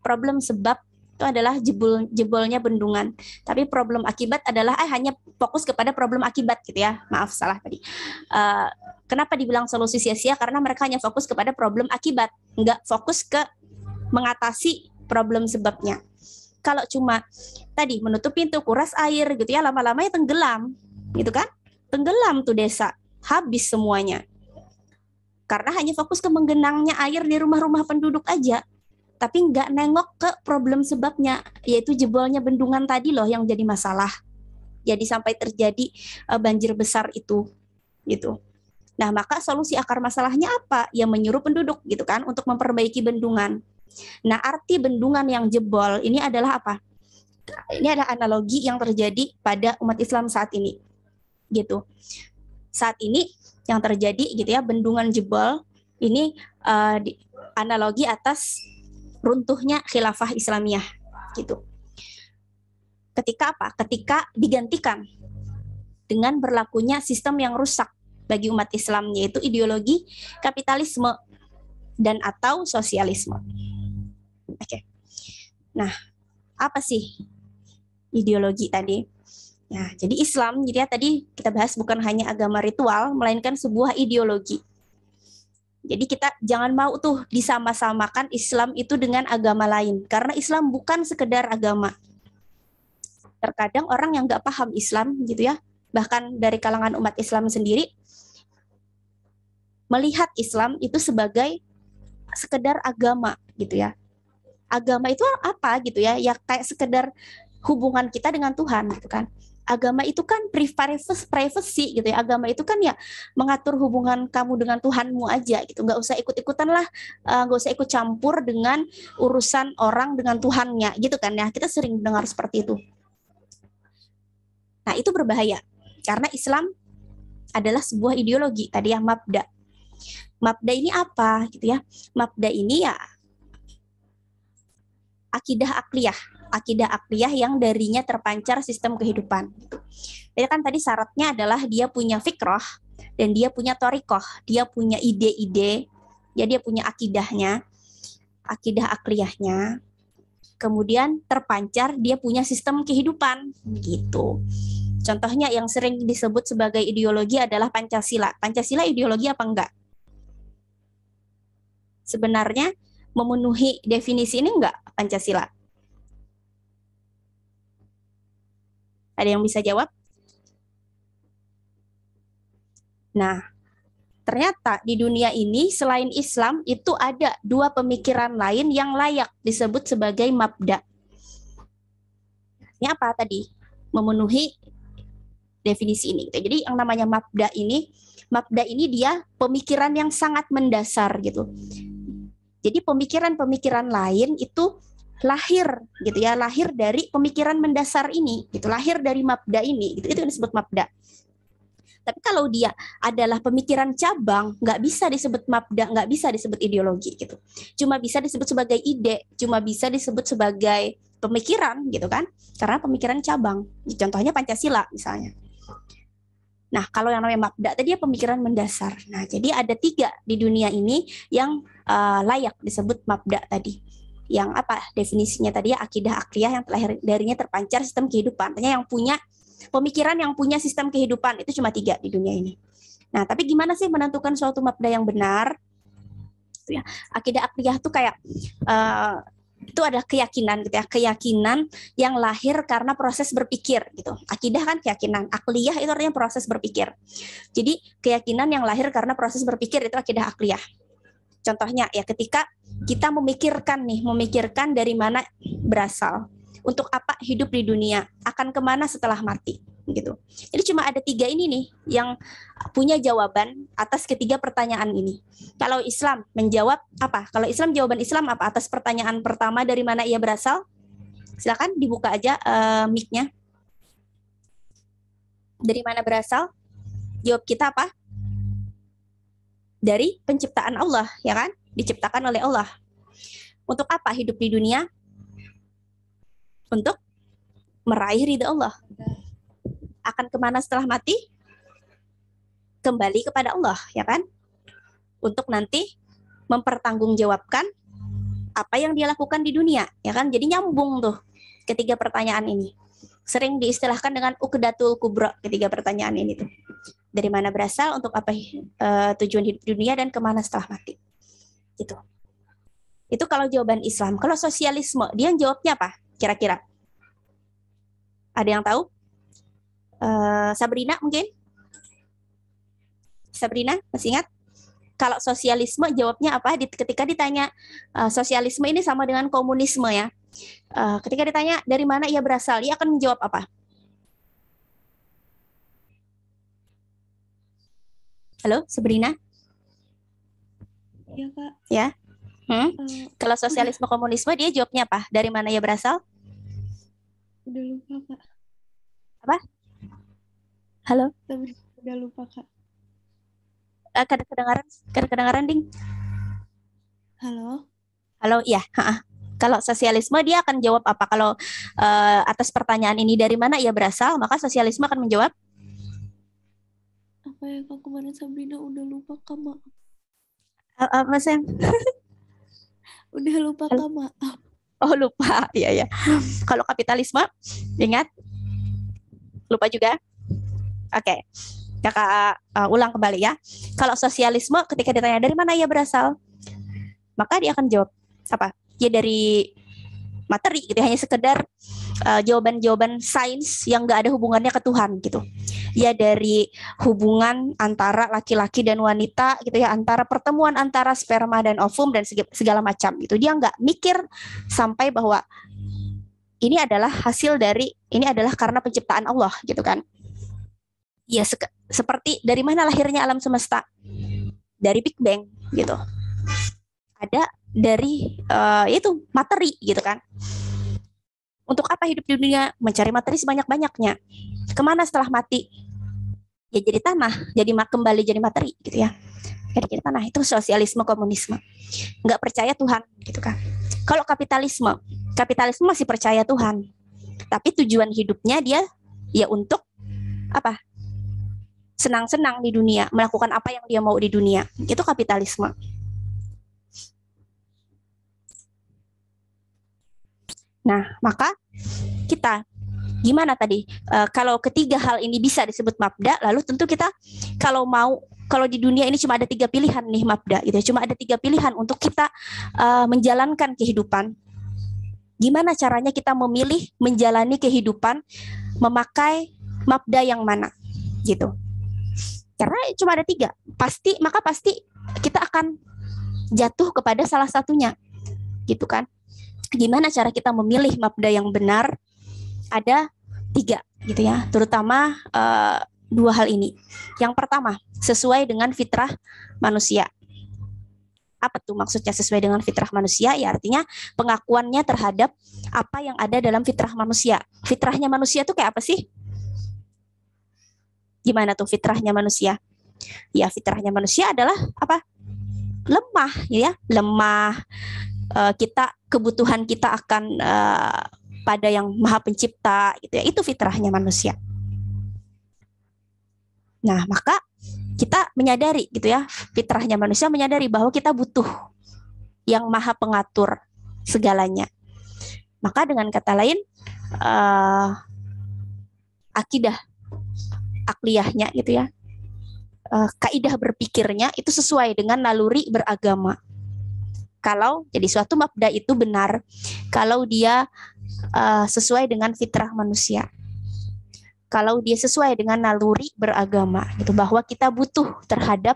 Problem sebab itu adalah jebolnya bendungan. Tapi problem akibat adalah hanya fokus kepada problem akibat gitu ya. Maaf, salah tadi. Kenapa dibilang solusi sia-sia? Karena mereka hanya fokus kepada problem akibat, nggak fokus ke mengatasi problem sebabnya. Kalau cuma tadi menutup pintu, kuras air gitu ya, lama-lama ya tenggelam, gitu kan? Tenggelam tuh desa, habis semuanya. Karena hanya fokus ke menggenangnya air di rumah-rumah penduduk aja. Tapi nggak nengok ke problem sebabnya, yaitu jebolnya bendungan tadi loh yang jadi masalah. Jadi sampai terjadi banjir besar itu, gitu. Nah, maka solusi akar masalahnya apa? Ya menyuruh penduduk, gitu kan, untuk memperbaiki bendungan. Nah, arti bendungan yang jebol ini adalah apa? Ini adalah analogi yang terjadi pada umat Islam saat ini, gitu. Saat ini yang terjadi, gitu ya, bendungan jebol ini analogi atas runtuhnya khilafah Islamiyah, gitu. Ketika apa? Ketika digantikan dengan berlakunya sistem yang rusak bagi umat Islam, yaitu ideologi kapitalisme dan atau sosialisme. Oke. Nah, apa sih ideologi tadi? Ya, jadi Islam, jadi ya tadi kita bahas bukan hanya agama ritual, melainkan sebuah ideologi. Jadi kita jangan mau tuh disama-samakan Islam itu dengan agama lain. Karena Islam bukan sekedar agama. Terkadang orang yang nggak paham Islam gitu ya, bahkan dari kalangan umat Islam sendiri, melihat Islam itu sebagai sekedar agama gitu ya. Agama itu apa gitu ya? Ya kayak sekedar hubungan kita dengan Tuhan gitu kan. Agama itu kan privacy gitu ya. Agama itu kan ya mengatur hubungan kamu dengan Tuhanmu aja gitu. Nggak usah ikut-ikutan lah, nggak usah ikut campur dengan urusan orang dengan Tuhannya gitu kan ya. Kita sering dengar seperti itu. Nah, itu berbahaya karena Islam adalah sebuah ideologi tadi yang mabda. Mabda ini apa gitu ya? Mabda ini ya akidah akliyah akidah akliyah yang darinya terpancar sistem kehidupan. Jadi kan tadi syaratnya adalah dia punya fikrah dan dia punya thariqah, dia punya ide-ide, ya dia punya akidahnya, akidah akliyahnya. Kemudian terpancar dia punya sistem kehidupan gitu. Contohnya yang sering disebut sebagai ideologi adalah Pancasila. Pancasila ideologi apa enggak? Sebenarnya memenuhi definisi ini enggak Pancasila? Ada yang bisa jawab? Nah, ternyata di dunia ini selain Islam itu ada dua pemikiran lain yang layak disebut sebagai mabda. Ini apa tadi? Memenuhi definisi ini. Jadi yang namanya mabda ini dia pemikiran yang sangat mendasar gitu. Jadi pemikiran-pemikiran lain itu lahir gitu ya, lahir dari pemikiran mendasar ini, gitu, lahir dari mabda ini, gitu. Itu yang disebut mabda. Tapi kalau dia adalah pemikiran cabang, nggak bisa disebut mabda, nggak bisa disebut ideologi gitu. Cuma bisa disebut sebagai ide, cuma bisa disebut sebagai pemikiran gitu kan, karena pemikiran cabang. Contohnya Pancasila misalnya. Nah, kalau yang namanya mabda tadi ya pemikiran mendasar. Nah, jadi ada 3 di dunia ini yang layak disebut mabda tadi. Yang apa definisinya tadi ya, akidah akliyah yang lahir darinya terpancar sistem kehidupan. Artinya yang punya pemikiran yang punya sistem kehidupan itu cuma 3 di dunia ini. Nah, tapi gimana sih menentukan suatu mabda yang benar? Ya, akidah akliyah itu kayak itu ada keyakinan gitu ya, keyakinan yang lahir karena proses berpikir gitu. Akidah kan keyakinan, akliyah itu artinya proses berpikir. Jadi keyakinan yang lahir karena proses berpikir itu akidah akliyah. Contohnya ya ketika kita memikirkan dari mana berasal, untuk apa hidup di dunia, akan kemana setelah mati gitu. Jadi cuma ada 3 ini nih yang punya jawaban atas ketiga pertanyaan ini. Kalau Islam menjawab apa? Kalau Islam, jawaban Islam apa atas pertanyaan pertama dari mana ia berasal? Silakan dibuka aja mic-nya. Dari mana berasal? Jawab kita apa? Dari penciptaan Allah, ya kan? Diciptakan oleh Allah. Untuk apa hidup di dunia? Untuk meraih ridha Allah. Akan kemana setelah mati? Kembali kepada Allah, ya kan? Untuk nanti mempertanggungjawabkan apa yang dia lakukan di dunia, ya kan? Jadi nyambung tuh ketiga pertanyaan ini. Sering diistilahkan dengan uqdatul kubra, ketiga pertanyaan ini tuh. Dari mana berasal, untuk apa tujuan hidup di dunia, dan kemana setelah mati. Gitu. Itu kalau jawaban Islam. Kalau sosialisme, dia jawabnya apa? Kira-kira ada yang tahu? Sabrina mungkin? Sabrina masih ingat? Kalau sosialisme jawabnya apa? Ketika ditanya sosialisme ini sama dengan komunisme ya. Ketika ditanya dari mana ia berasal, ia akan menjawab apa? Halo, Sabrina? Iya, Kak. Ya. Kalau sosialisme komunisme dia jawabnya apa? Dari mana ia berasal? Udah lupa, Kak. Apa? Halo? Udah lupa, Kak. Kedengaran, Ding? Halo? Halo, ya. Kalau sosialisme dia akan jawab apa? Kalau atas pertanyaan ini dari mana ia berasal, maka sosialisme akan menjawab Apa ya, Kak? Kemarin Sabrina udah lupa, Kak, maaf. Mas Em? Udah lupa, Kak, maaf. Oh, lupa. Iya. Kalau kapitalisme, ingat? Lupa juga? Oke. Kakak ulang kembali ya. Kalau sosialisme ketika ditanya dari mana ia berasal, maka dia akan jawab apa? Ya dari materi gitu, hanya sekedar jawaban-jawaban sains yang nggak ada hubungannya ke Tuhan gitu. Ya dari hubungan antara laki-laki dan wanita gitu ya, antara pertemuan antara sperma dan ovum dan segala macam gitu. Dia nggak mikir sampai bahwa ini adalah hasil dari, ini adalah karena penciptaan Allah gitu kan. Ya seperti dari mana lahirnya alam semesta? Dari Big Bang gitu. Ada dari itu materi gitu kan. Untuk apa hidup di dunia? Mencari materi sebanyak-banyaknya. Kemana setelah mati? Ya jadi tanah, jadi kembali jadi materi gitu ya. Jadi tanah. Itu sosialisme komunisme. Nggak percaya Tuhan gitu kan. Kalau kapitalisme, kapitalisme masih percaya Tuhan, tapi tujuan hidupnya dia ya untuk apa? Senang-senang di dunia, melakukan apa yang dia mau di dunia. Itu kapitalisme. Nah, maka kita gimana tadi? Kalau ketiga hal ini bisa disebut mabda, lalu tentu kita kalau di dunia ini cuma ada 3 pilihan nih mabda gitu, cuma ada 3 pilihan untuk kita menjalankan kehidupan. Gimana caranya kita memilih menjalani kehidupan memakai mabda yang mana gitu? Karena cuma ada 3, maka pasti kita akan jatuh kepada salah satunya, gitu kan? Gimana cara kita memilih mabda yang benar? Ada 3 gitu ya, terutama 2 hal ini. Yang pertama, sesuai dengan fitrah manusia. Apa tuh maksudnya sesuai dengan fitrah manusia? Ya artinya pengakuannya terhadap apa yang ada dalam fitrah manusia. Fitrahnya manusia tuh kayak apa sih? Gimana tuh fitrahnya manusia? Ya fitrahnya manusia adalah apa? Lemah ya, lemah. Kebutuhan kita akan pada yang Maha Pencipta gitu ya. Itu fitrahnya manusia. Nah, maka kita menyadari gitu ya, fitrahnya manusia menyadari bahwa kita butuh yang Maha Pengatur segalanya. Maka dengan kata lain akidah akliyahnya gitu ya, kaidah berpikirnya itu sesuai dengan naluri beragama. Kalau jadi suatu mabda itu benar kalau dia sesuai dengan fitrah manusia, kalau dia sesuai dengan naluri beragama, gitu, bahwa kita butuh terhadap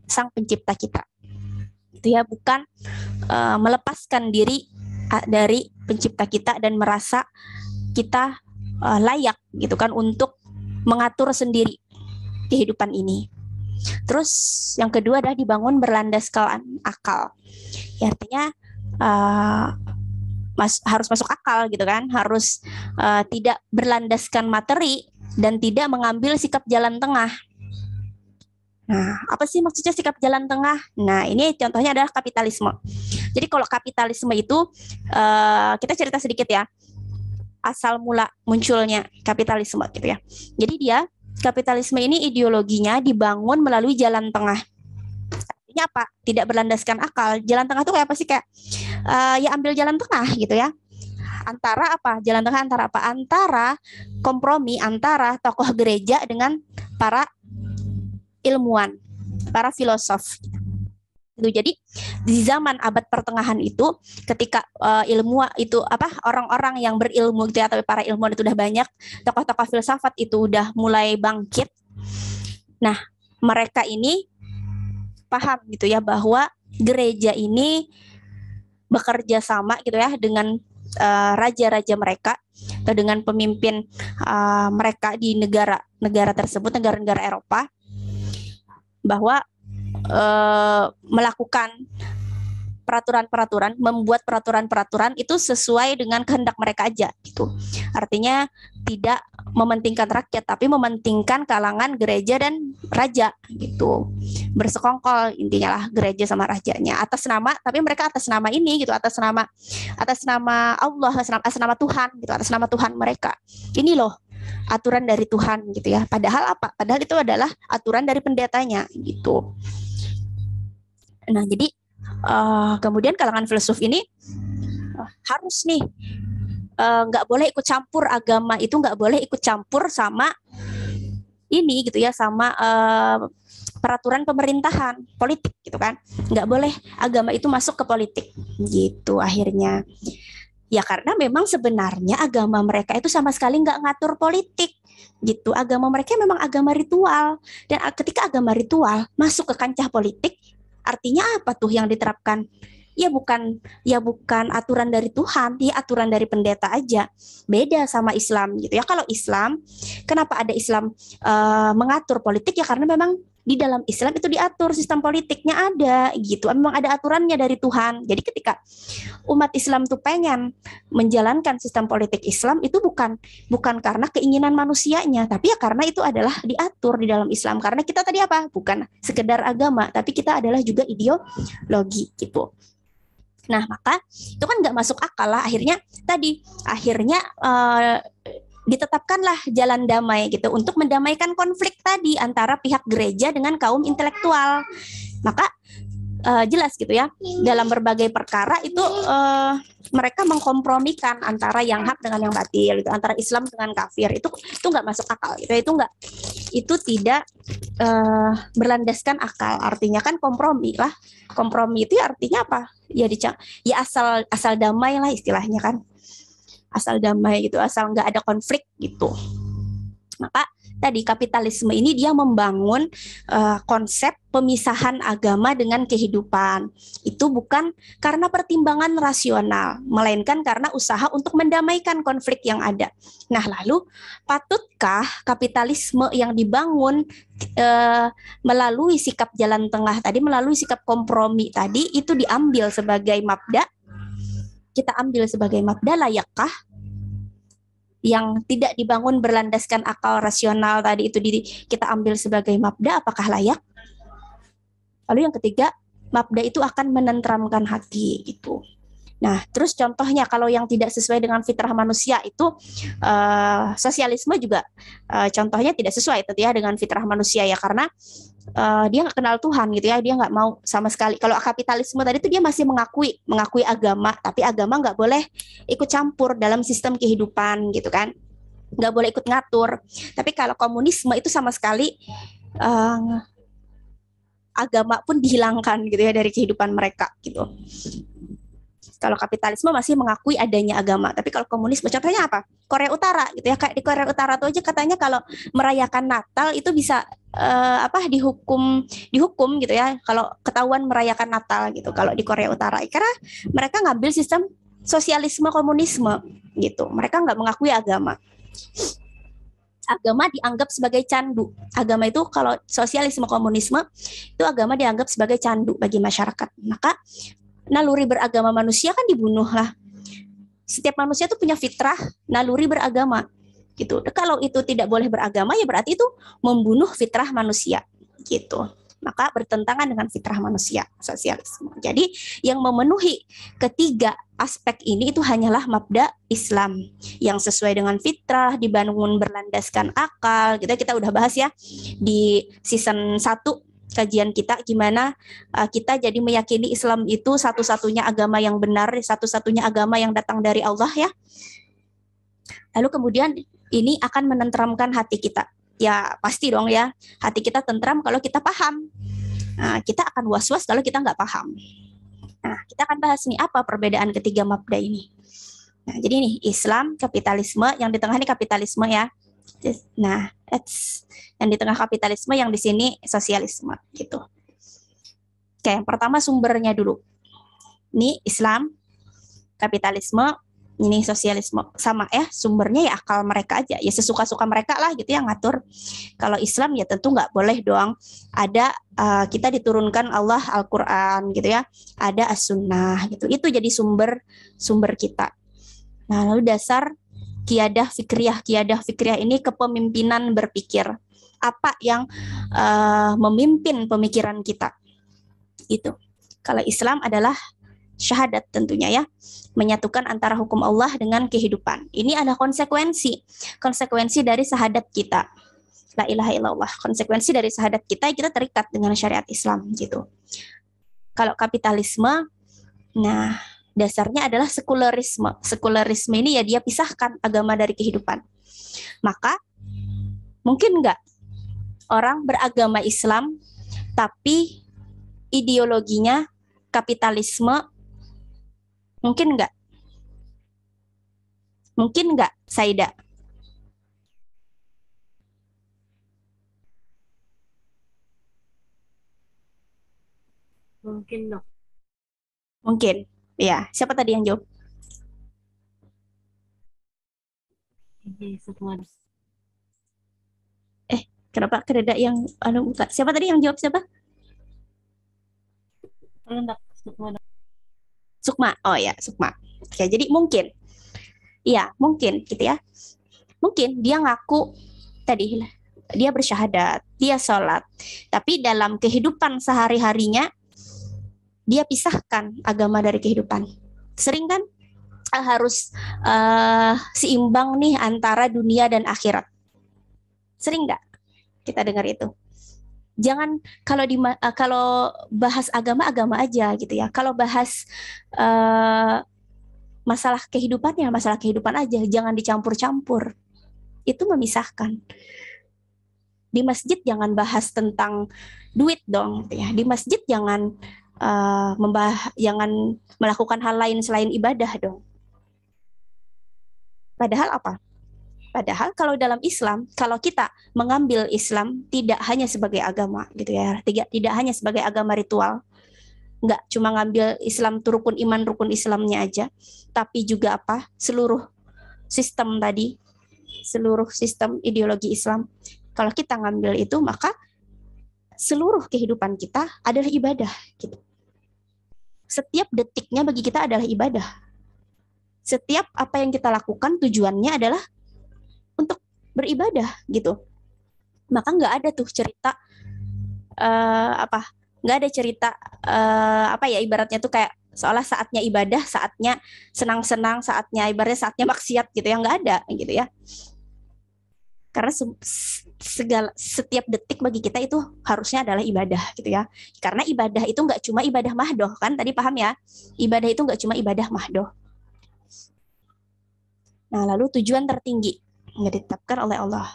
Sang Pencipta kita, itu ya, bukan melepaskan diri dari Pencipta kita dan merasa kita layak gitu kan untuk mengatur sendiri kehidupan ini. Terus yang kedua adalah dibangun berlandaskan akal. Ya, artinya harus masuk akal gitu kan, harus tidak berlandaskan materi dan tidak mengambil sikap jalan tengah. Nah, apa sih maksudnya sikap jalan tengah? Nah, ini contohnya adalah kapitalisme. Jadi kalau kapitalisme itu kita cerita sedikit ya, asal mula munculnya kapitalisme gitu ya. Jadi kapitalisme ini ideologinya dibangun melalui jalan tengah. Artinya apa? Tidak berlandaskan akal. Jalan tengah itu kayak apa sih? Kayak ya ambil jalan tengah gitu ya. Antara apa? Jalan tengah antara apa? Antara kompromi antara tokoh gereja dengan para ilmuwan, para filosof. Jadi di zaman abad pertengahan itu, ketika ilmuwan itu orang-orang yang berilmu gitu ya, tapi para ilmuwan itu udah banyak, tokoh-tokoh filsafat itu udah mulai bangkit. Nah, mereka ini paham gitu ya bahwa gereja ini bekerja sama gitu ya dengan raja-raja mereka atau dengan pemimpin mereka di negara-negara tersebut, negara-negara Eropa, bahwa melakukan peraturan-peraturan, membuat peraturan-peraturan itu sesuai dengan kehendak mereka aja gitu. Artinya tidak mementingkan rakyat, tapi mementingkan kalangan gereja dan raja gitu. Bersekongkol intinya lah gereja sama rajanya atas nama, tapi mereka atas nama ini gitu, atas nama Allah, atas nama Tuhan gitu, atas nama Tuhan mereka. Ini loh aturan dari Tuhan gitu ya. Padahal apa? Padahal itu adalah aturan dari pendetanya gitu. Nah, jadi kemudian kalangan filsuf ini harus nih nggak boleh ikut campur, agama itu nggak boleh ikut campur sama ini gitu ya, sama peraturan pemerintahan politik gitu kan, nggak boleh agama itu masuk ke politik gitu akhirnya. Ya karena memang sebenarnya agama mereka itu sama sekali nggak ngatur politik gitu. Agama mereka memang agama ritual, dan ketika agama ritual masuk ke kancah politik, artinya apa tuh yang diterapkan? Ya bukan aturan dari Tuhan, ya aturan dari pendeta aja. Beda sama Islam gitu ya. Kalau Islam, kenapa ada Islam mengatur politik? Ya karena memang di dalam Islam itu diatur sistem politiknya ada gitu. Memang ada aturannya dari Tuhan. Jadi ketika umat Islam tuh pengen menjalankan sistem politik Islam, itu bukan karena keinginan manusianya, tapi ya karena itu adalah diatur di dalam Islam. Karena kita tadi apa? Bukan sekedar agama, tapi kita adalah juga ideologi gitu. Nah, maka itu kan nggak masuk akal lah. Akhirnya ditetapkanlah jalan damai gitu untuk mendamaikan konflik tadi antara pihak gereja dengan kaum intelektual. Maka jelas gitu ya, dalam berbagai perkara itu mereka mengkompromikan antara yang hak dengan yang batil, gitu, antara Islam dengan kafir. Itu nggak masuk akal gitu. Itu tidak berlandaskan akal. Artinya kan kompromi lah. Kompromi itu artinya apa? Ya asal damai lah istilahnya kan. Asal damai gitu, asal nggak ada konflik gitu. Maka tadi kapitalisme ini dia membangun konsep pemisahan agama dengan kehidupan. Itu bukan karena pertimbangan rasional, melainkan karena usaha untuk mendamaikan konflik yang ada. Nah, lalu patutkah kapitalisme yang dibangun melalui sikap jalan tengah tadi, melalui sikap kompromi tadi, itu diambil sebagai mabda? Kita ambil sebagai mabda, layakkah? Yang tidak dibangun berlandaskan akal rasional tadi itu kita ambil sebagai mabda, apakah layak? Lalu yang ketiga, mabda itu akan menenteramkan hati gitu. Nah, terus contohnya kalau yang tidak sesuai dengan fitrah manusia itu sosialisme juga contohnya tidak sesuai itu ya dengan fitrah manusia ya, karena dia nggak kenal Tuhan gitu ya, dia nggak mau sama sekali. Kalau kapitalisme tadi itu dia masih mengakui agama, tapi agama nggak boleh ikut campur dalam sistem kehidupan gitu kan, nggak boleh ikut ngatur. Tapi kalau komunisme itu sama sekali agama pun dihilangkan gitu ya dari kehidupan mereka gitu. Kalau kapitalisme masih mengakui adanya agama, tapi kalau komunisme contohnya apa? Korea Utara gitu ya, kayak di Korea Utara tuh aja katanya kalau merayakan Natal itu bisa dihukum gitu ya kalau ketahuan merayakan Natal gitu kalau di Korea Utara, karena mereka ngambil sistem sosialisme komunisme gitu, mereka nggak mengakui agama. Agama dianggap sebagai candu. Agama itu kalau sosialisme komunisme itu agama dianggap sebagai candu bagi masyarakat. Maka naluri beragama manusia kan dibunuh lah. Setiap manusia itu punya fitrah naluri beragama gitu. Kalau itu tidak boleh beragama ya berarti itu membunuh fitrah manusia gitu. Maka bertentangan dengan fitrah manusia sosialisme. Jadi yang memenuhi ketiga aspek ini itu hanyalah mabda Islam yang sesuai dengan fitrah, dibangun berlandaskan akal. Kita udah bahas ya di season 1 kajian kita gimana kita jadi meyakini Islam itu satu-satunya agama yang benar, satu-satunya agama yang datang dari Allah ya. Lalu kemudian ini akan menenteramkan hati kita. Ya pasti dong ya, hati kita tentram kalau kita paham. Nah, kita akan was-was kalau kita nggak paham. Nah, kita akan bahas nih apa perbedaan ketiga mabda ini. Nah, jadi nih Islam, kapitalisme, yang di tengah ini kapitalisme ya. Nah, yang di tengah kapitalisme, yang di sini sosialisme gitu. Oke, yang pertama sumbernya dulu. Ini Islam, kapitalisme, ini sosialisme, sama ya, sumbernya ya akal mereka aja, ya sesuka-suka mereka lah gitu yang ngatur. Kalau Islam ya tentu nggak boleh doang ada kita diturunkan Allah Al-Quran gitu ya, ada As-Sunnah gitu, itu jadi sumber kita. Nah, lalu dasar Qiyadah fikriyah ini kepemimpinan berpikir. Apa yang memimpin pemikiran kita? Itu. Kalau Islam adalah syahadat tentunya ya, menyatukan antara hukum Allah dengan kehidupan. Ini adalah konsekuensi dari syahadat kita. La ilaha illallah. Konsekuensi dari syahadat kita terikat dengan syariat Islam gitu. Kalau kapitalisme, nah dasarnya adalah sekularisme. Sekularisme ini ya dia pisahkan agama dari kehidupan. Maka mungkin nggak orang beragama Islam tapi ideologinya kapitalisme? Mungkin nggak? Mungkin nggak, Saida? Mungkin dok. Mungkin. Ya, siapa tadi yang jawab? Kenapa kereda yang buka? Siapa tadi yang jawab siapa? Sukma. Oh ya, Sukma. Oke, jadi mungkin. Iya, mungkin gitu ya. Mungkin dia ngaku tadi dia bersyahadat, dia sholat, tapi dalam kehidupan sehari-harinya dia pisahkan agama dari kehidupan. Sering kan harus seimbang nih antara dunia dan akhirat. Sering nggak kita dengar itu? Jangan kalau bahas agama aja gitu ya. Kalau bahas masalah kehidupannya masalah kehidupan aja, jangan dicampur-campur. Itu memisahkan. Di masjid jangan bahas tentang duit dong, gitu ya. Di masjid jangan jangan melakukan hal lain selain ibadah dong. Padahal apa? Padahal kalau dalam Islam, kalau kita mengambil Islam tidak hanya sebagai agama gitu ya, tidak hanya sebagai agama ritual, nggak cuma ngambil Islam tuh rukun iman, rukun Islamnya aja, tapi juga apa? Seluruh sistem tadi, seluruh sistem ideologi Islam. Kalau kita ngambil itu, maka seluruh kehidupan kita adalah ibadah gitu. Setiap detiknya bagi kita adalah ibadah. Setiap apa yang kita lakukan tujuannya adalah untuk beribadah gitu. Maka nggak ada tuh cerita nggak ada cerita ibaratnya tuh kayak seolah saatnya ibadah, saatnya senang-senang, saatnya ibaratnya saatnya maksiat gitu ya, nggak ada gitu ya. Karena setiap detik bagi kita itu harusnya adalah ibadah gitu ya. Karena ibadah itu nggak cuma ibadah mahdoh kan, tadi paham ya? Ibadah itu nggak cuma ibadah mahdoh. Nah lalu tujuan tertinggi yang ditetapkan oleh Allah.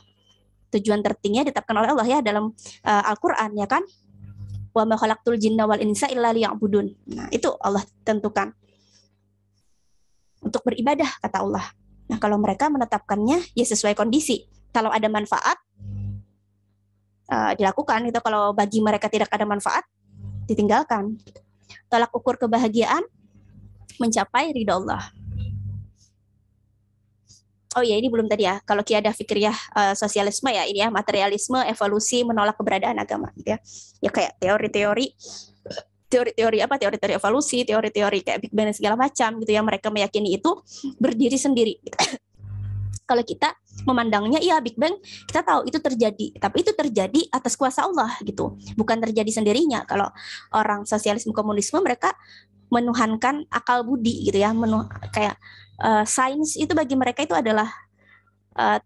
Tujuan tertingginya ditetapkan oleh Allah ya dalam Al-Quran ya kan. Wa ma khalaqtul jinna wal insa illa liya'budun. Nah, itu Allah tentukan. Untuk beribadah kata Allah. Nah, kalau mereka menetapkannya ya sesuai kondisi. Kalau ada manfaat dilakukan itu, kalau bagi mereka tidak ada manfaat ditinggalkan. Tolak ukur kebahagiaan mencapai ridha Allah. Oh ya, ini belum tadi ya. Kalau Ki ada fikriyah sosialisme ya, ini ya, materialisme, evolusi, menolak keberadaan agama gitu ya. Ya kayak teori-teori evolusi, teori-teori kayak Big Bang dan segala macam gitu ya. Mereka meyakini itu berdiri sendiri gitu. Kalau kita memandangnya iya Big Bang, kita tahu itu terjadi, tapi itu terjadi atas kuasa Allah gitu. Bukan terjadi sendirinya. Kalau orang sosialisme komunisme mereka menuhankan akal budi gitu ya, kayak sains itu bagi mereka itu adalah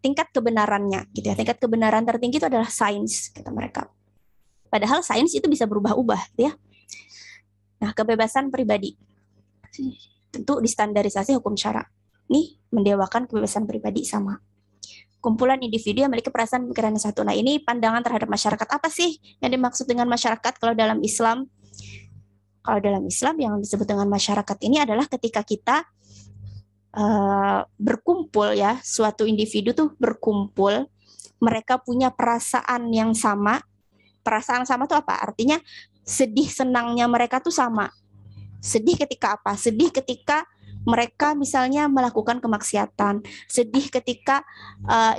tingkat kebenarannya gitu ya. Tingkat kebenaran tertinggi itu adalah sains kata mereka. Padahal sains itu bisa berubah-ubah gitu ya. Nah, kebebasan pribadi tentu distandarisasi hukum syara. Ini mendewakan kebebasan pribadi sama. Kumpulan individu yang memiliki perasaan pemikiran yang satu. Nah, ini pandangan terhadap masyarakat. Apa sih yang dimaksud dengan masyarakat kalau dalam Islam? Kalau dalam Islam yang disebut dengan masyarakat ini adalah ketika kita berkumpul ya, suatu individu tuh berkumpul, mereka punya perasaan yang sama. Perasaan sama tuh apa? Artinya sedih senangnya mereka tuh sama. Sedih ketika apa? Sedih ketika mereka misalnya melakukan kemaksiatan, sedih ketika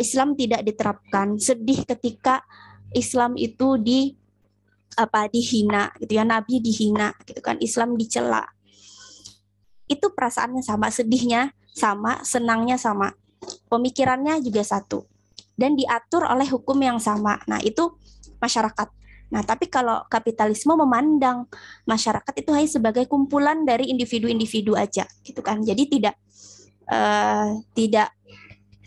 Islam tidak diterapkan, sedih ketika Islam itu dihina gitu ya, Nabi dihina gitu kan, Islam dicela. Itu perasaannya sama, sedihnya sama, senangnya sama, pemikirannya juga satu, dan diatur oleh hukum yang sama. Nah, itu masyarakat. Nah, tapi kalau kapitalisme memandang masyarakat itu hanya sebagai kumpulan dari individu-individu aja, gitu kan. Jadi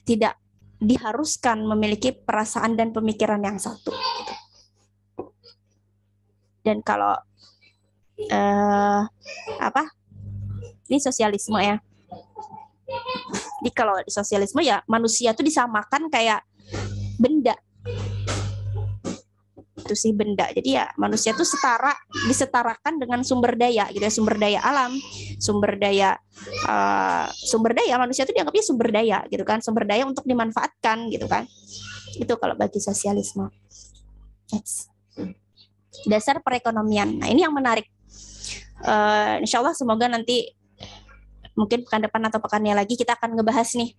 tidak diharuskan memiliki perasaan dan pemikiran yang satu. Gitu. Dan kalau ini sosialisme ya. Jadi kalau di sosialisme ya manusia tuh disamakan kayak benda. Itu sih benda. Jadi ya manusia tuh disetarakan dengan sumber daya gitu ya, sumber daya alam, sumber daya manusia tuh dianggapnya sumber daya gitu kan, sumber daya untuk dimanfaatkan gitu kan. Itu kalau bagi sosialisme. Yes. Dasar perekonomian. Nah, ini yang menarik. Insya Allah semoga nanti mungkin pekan depan atau pekannya lagi kita akan ngebahas nih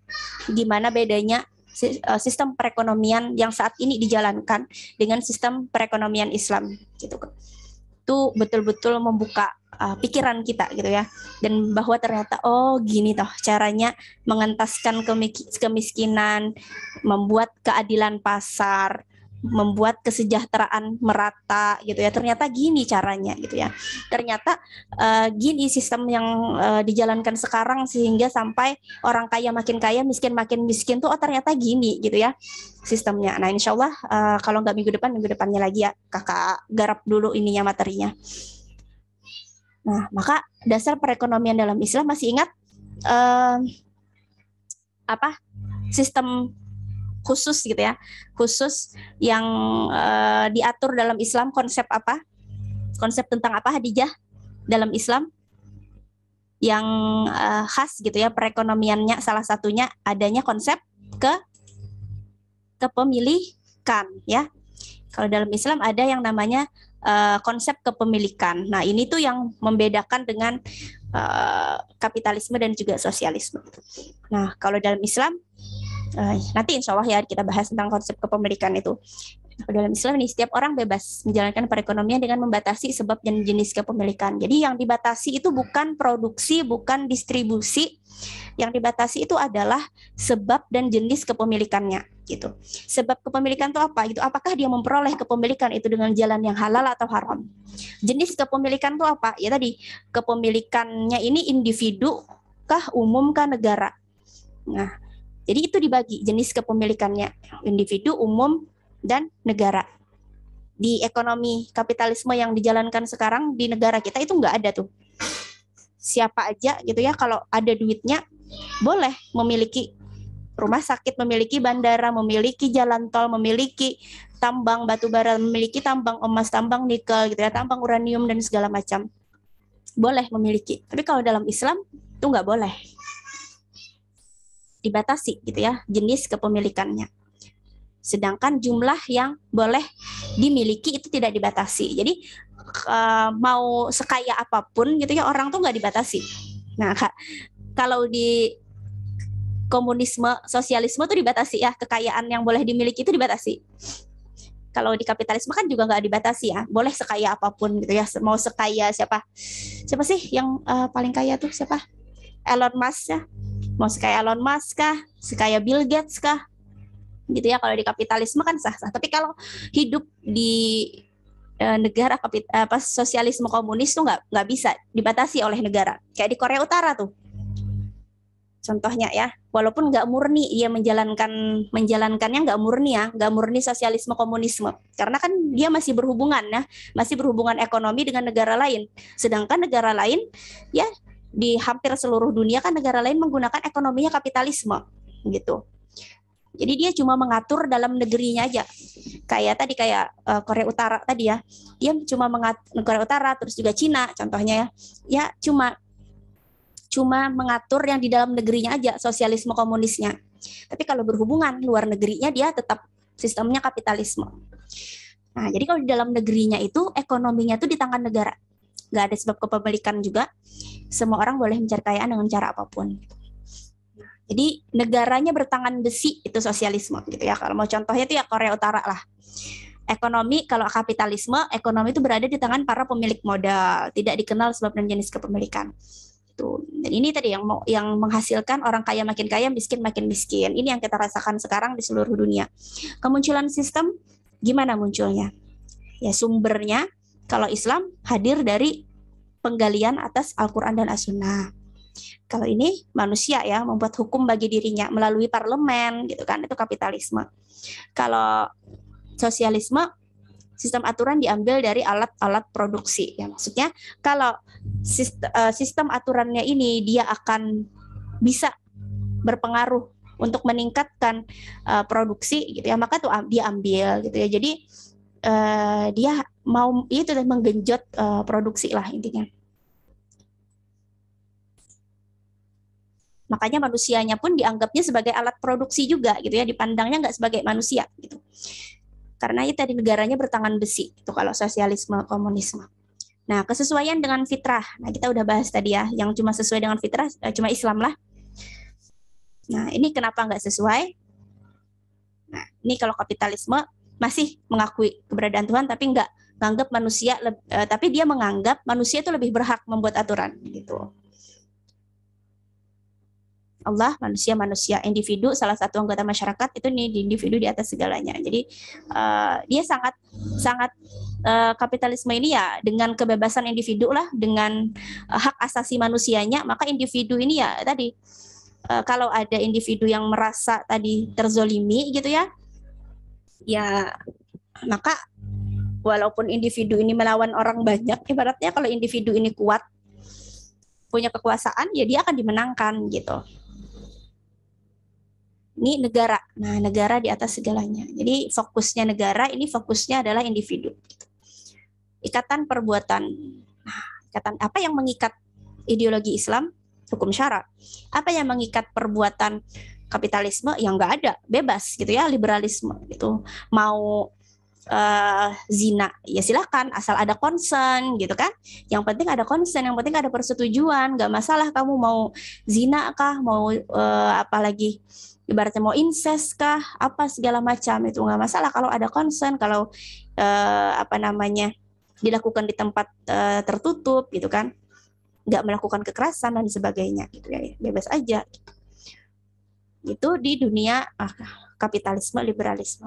gimana bedanya sistem perekonomian yang saat ini dijalankan dengan sistem perekonomian Islam gitu. Itu betul-betul membuka pikiran kita gitu ya, dan bahwa ternyata oh gini toh caranya mengentaskan kemiskinan, membuat keadilan pasar, membuat kesejahteraan merata gitu ya. Ternyata gini caranya gitu ya. Ternyata gini sistem yang dijalankan sekarang sehingga sampai orang kaya makin kaya, miskin makin miskin tuh ternyata gini gitu ya sistemnya. Nah, insya Allah kalau nggak minggu depannya lagi ya kakak garap dulu ininya materinya. Nah, maka dasar perekonomian dalam Islam masih ingat sistem khusus gitu ya, khusus yang diatur dalam Islam, konsep apa? Konsep tentang apa, Hadijah, dalam Islam yang khas gitu ya perekonomiannya, salah satunya adanya konsep kepemilikan ya. Kalau dalam Islam ada yang namanya konsep kepemilikan. Nah, ini tuh yang membedakan dengan kapitalisme dan juga sosialisme. Nah, kalau dalam Islam nanti insya Allah ya kita bahas tentang konsep kepemilikan itu. Dalam Islam ini setiap orang bebas menjalankan perekonomian dengan membatasi sebab dan jenis kepemilikan. Jadi yang dibatasi itu bukan produksi, bukan distribusi. Yang dibatasi itu adalah sebab dan jenis kepemilikannya gitu. Sebab kepemilikan itu apa? Itu apakah dia memperoleh kepemilikan itu dengan jalan yang halal atau haram? Jenis kepemilikan itu apa? Ya tadi kepemilikannya ini individu kah, umum kah, negara. Nah, jadi itu dibagi jenis kepemilikannya, individu, umum, dan negara. Di ekonomi kapitalisme yang dijalankan sekarang di negara kita itu nggak ada tuh. Siapa aja gitu ya kalau ada duitnya boleh memiliki rumah sakit, memiliki bandara, memiliki jalan tol, memiliki tambang batu bara, memiliki tambang emas, tambang nikel gitu ya, tambang uranium dan segala macam. Boleh memiliki. Tapi kalau dalam Islam itu nggak boleh. Dibatasi gitu ya jenis kepemilikannya. Sedangkan jumlah yang boleh dimiliki itu tidak dibatasi. Jadi mau sekaya apapun gitu ya orang tuh nggak dibatasi. Nah, kalau di komunisme, sosialisme tuh dibatasi ya, kekayaan yang boleh dimiliki itu dibatasi. Kalau di kapitalisme kan juga nggak dibatasi ya, boleh sekaya apapun gitu ya. Mau sekaya siapa sih yang paling kaya tuh siapa? Elon Musk ya. Mau sekaya Elon Musk kah, sekaya Bill Gates kah, gitu ya. Kalau di kapitalisme kan sah-sah. Tapi kalau hidup di negara sosialisme komunis tuh nggak bisa dibatasi oleh negara. Kayak di Korea Utara tuh, contohnya ya. Walaupun nggak murni dia menjalankannya nggak murni ya, nggak murni sosialisme komunisme. Karena kan dia masih berhubungan ya, masih berhubungan ekonomi dengan negara lain. Sedangkan negara lain ya di hampir seluruh dunia kan negara lain menggunakan ekonominya kapitalisme gitu. Jadi dia cuma mengatur dalam negerinya aja. Kayak Korea Utara tadi ya. Dia cuma mengatur Korea Utara terus juga Cina contohnya ya. Ya cuma mengatur yang di dalam negerinya aja sosialisme komunisnya. Tapi kalau berhubungan luar negerinya dia tetap sistemnya kapitalisme. Nah, jadi kalau di dalam negerinya itu ekonominya itu di tangan negara. Nggak ada sebab kepemilikan juga. Semua orang boleh mencari kekayaan dengan cara apapun. Jadi negaranya bertangan besi itu sosialisme gitu ya. Kalau mau contohnya itu ya Korea Utara lah. Ekonomi kalau kapitalisme, ekonomi itu berada di tangan para pemilik modal, tidak dikenal sebab dan jenis kepemilikan. Tuh. Dan ini tadi yang menghasilkan orang kaya makin kaya, miskin makin miskin. Ini yang kita rasakan sekarang di seluruh dunia. Kemunculan sistem gimana munculnya? Ya sumbernya kalau Islam hadir dari penggalian atas Al-Quran dan As-Sunnah. Kalau ini manusia ya membuat hukum bagi dirinya melalui parlemen gitu kan, itu kapitalisme. Kalau sosialisme sistem aturan diambil dari alat-alat produksi ya, maksudnya kalau sistem aturannya ini dia akan bisa berpengaruh untuk meningkatkan produksi gitu ya, maka tuh dia ambil gitu ya. Jadi dia mau itu menggenjot produksi lah intinya. Makanya manusianya pun dianggapnya sebagai alat produksi juga gitu ya, dipandangnya nggak sebagai manusia gitu. Karena itu di negaranya bertangan besi itu kalau sosialisme komunisme. Nah, kesesuaian dengan fitrah. Nah, kita udah bahas tadi ya, yang cuma sesuai dengan fitrah cuma Islam lah. Nah, ini kenapa nggak sesuai? Nah, ini kalau kapitalisme masih mengakui keberadaan Tuhan tapi nggak menganggap manusia, tapi dia menganggap manusia itu lebih berhak membuat aturan gitu. Allah, manusia, individu, salah satu anggota masyarakat itu nih individu di atas segalanya. Jadi dia sangat kapitalisme ini ya dengan kebebasan individu lah, dengan hak asasi manusianya, maka individu ini ya tadi kalau ada individu yang merasa tadi terzolimi gitu ya maka walaupun individu ini melawan orang banyak, ibaratnya kalau individu ini kuat punya kekuasaan ya dia akan dimenangkan gitu. Ini negara. Nah, negara di atas segalanya. Jadi fokusnya negara ini fokusnya adalah individu. Ikatan perbuatan. Nah, ikatan apa yang mengikat ideologi Islam? Hukum syara. Apa yang mengikat perbuatan kapitalisme? Yang nggak ada, bebas gitu ya, liberalisme gitu. Mau zina ya silakan asal ada konsen gitu kan, yang penting ada konsen, yang penting ada persetujuan, nggak masalah kamu mau zina kah, mau apalagi ibaratnya mau incest kah, apa segala macam itu nggak masalah kalau ada konsen, kalau dilakukan di tempat tertutup gitu kan, nggak melakukan kekerasan dan sebagainya gitu ya, bebas aja itu di dunia kapitalisme liberalisme.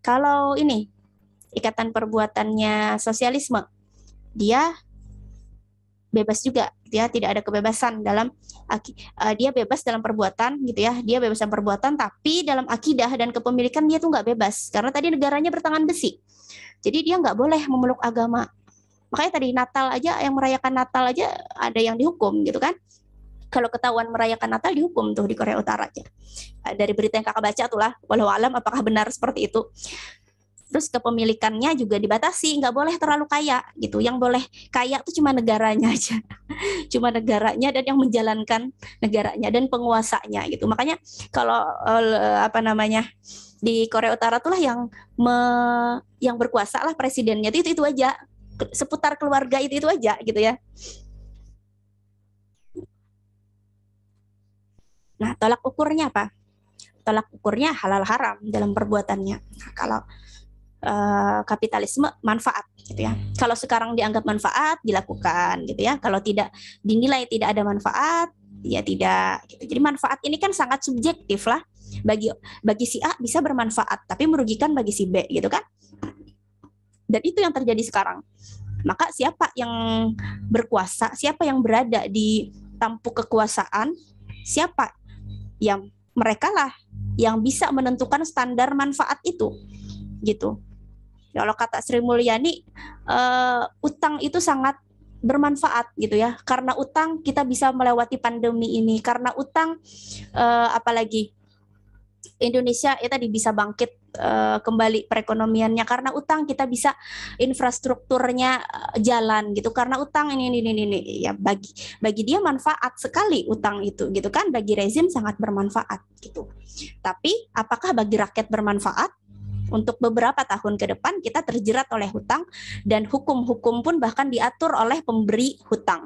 Kalau ini ikatan perbuatannya sosialisme, dia bebas juga, dia tidak ada kebebasan dalam dia bebas dalam perbuatan gitu ya, dia bebas dalam perbuatan, tapi dalam akidah dan kepemilikan dia tuh nggak bebas karena tadi negaranya bertangan besi, jadi dia nggak boleh memeluk agama. Makanya tadi Natal aja, yang merayakan Natal aja ada yang dihukum gitu kan, kalau ketahuan merayakan Natal dihukum tuh di Korea Utara aja. Dari berita yang kakak baca tuh lah, walau alam apakah benar seperti itu. Terus kepemilikannya juga dibatasi, nggak boleh terlalu kaya gitu. Yang boleh kaya tuh cuma negaranya aja, cuma negaranya dan yang menjalankan negaranya dan penguasanya gitu. Makanya kalau di Korea Utara tuh lah yang berkuasa lah presidennya itu aja, seputar keluarga itu aja gitu ya. Nah, tolak ukurnya apa? Tolak ukurnya halal haram dalam perbuatannya. Nah, kalau kapitalisme manfaat gitu ya. Kalau sekarang dianggap manfaat dilakukan gitu ya. Kalau tidak dinilai tidak ada manfaat ya tidak gitu. Jadi manfaat ini kan sangat subjektif lah. Bagi si A bisa bermanfaat tapi merugikan bagi si B gitu kan. Dan itu yang terjadi sekarang. Maka siapa yang berkuasa, siapa yang berada di tampuk kekuasaan, siapa yang mereka lah yang bisa menentukan standar manfaat itu gitu. Kalau kata Sri Mulyani, utang itu sangat bermanfaat gitu ya. Karena utang kita bisa melewati pandemi ini. Karena utang apalagi Indonesia ya tadi bisa bangkit kembali perekonomiannya. Karena utang kita bisa infrastrukturnya jalan gitu. Karena utang ini ya bagi dia manfaat sekali utang itu gitu kan. Bagi rezim sangat bermanfaat gitu. Tapi apakah bagi rakyat bermanfaat? Untuk beberapa tahun ke depan kita terjerat oleh hutang dan hukum-hukum pun bahkan diatur oleh pemberi hutang.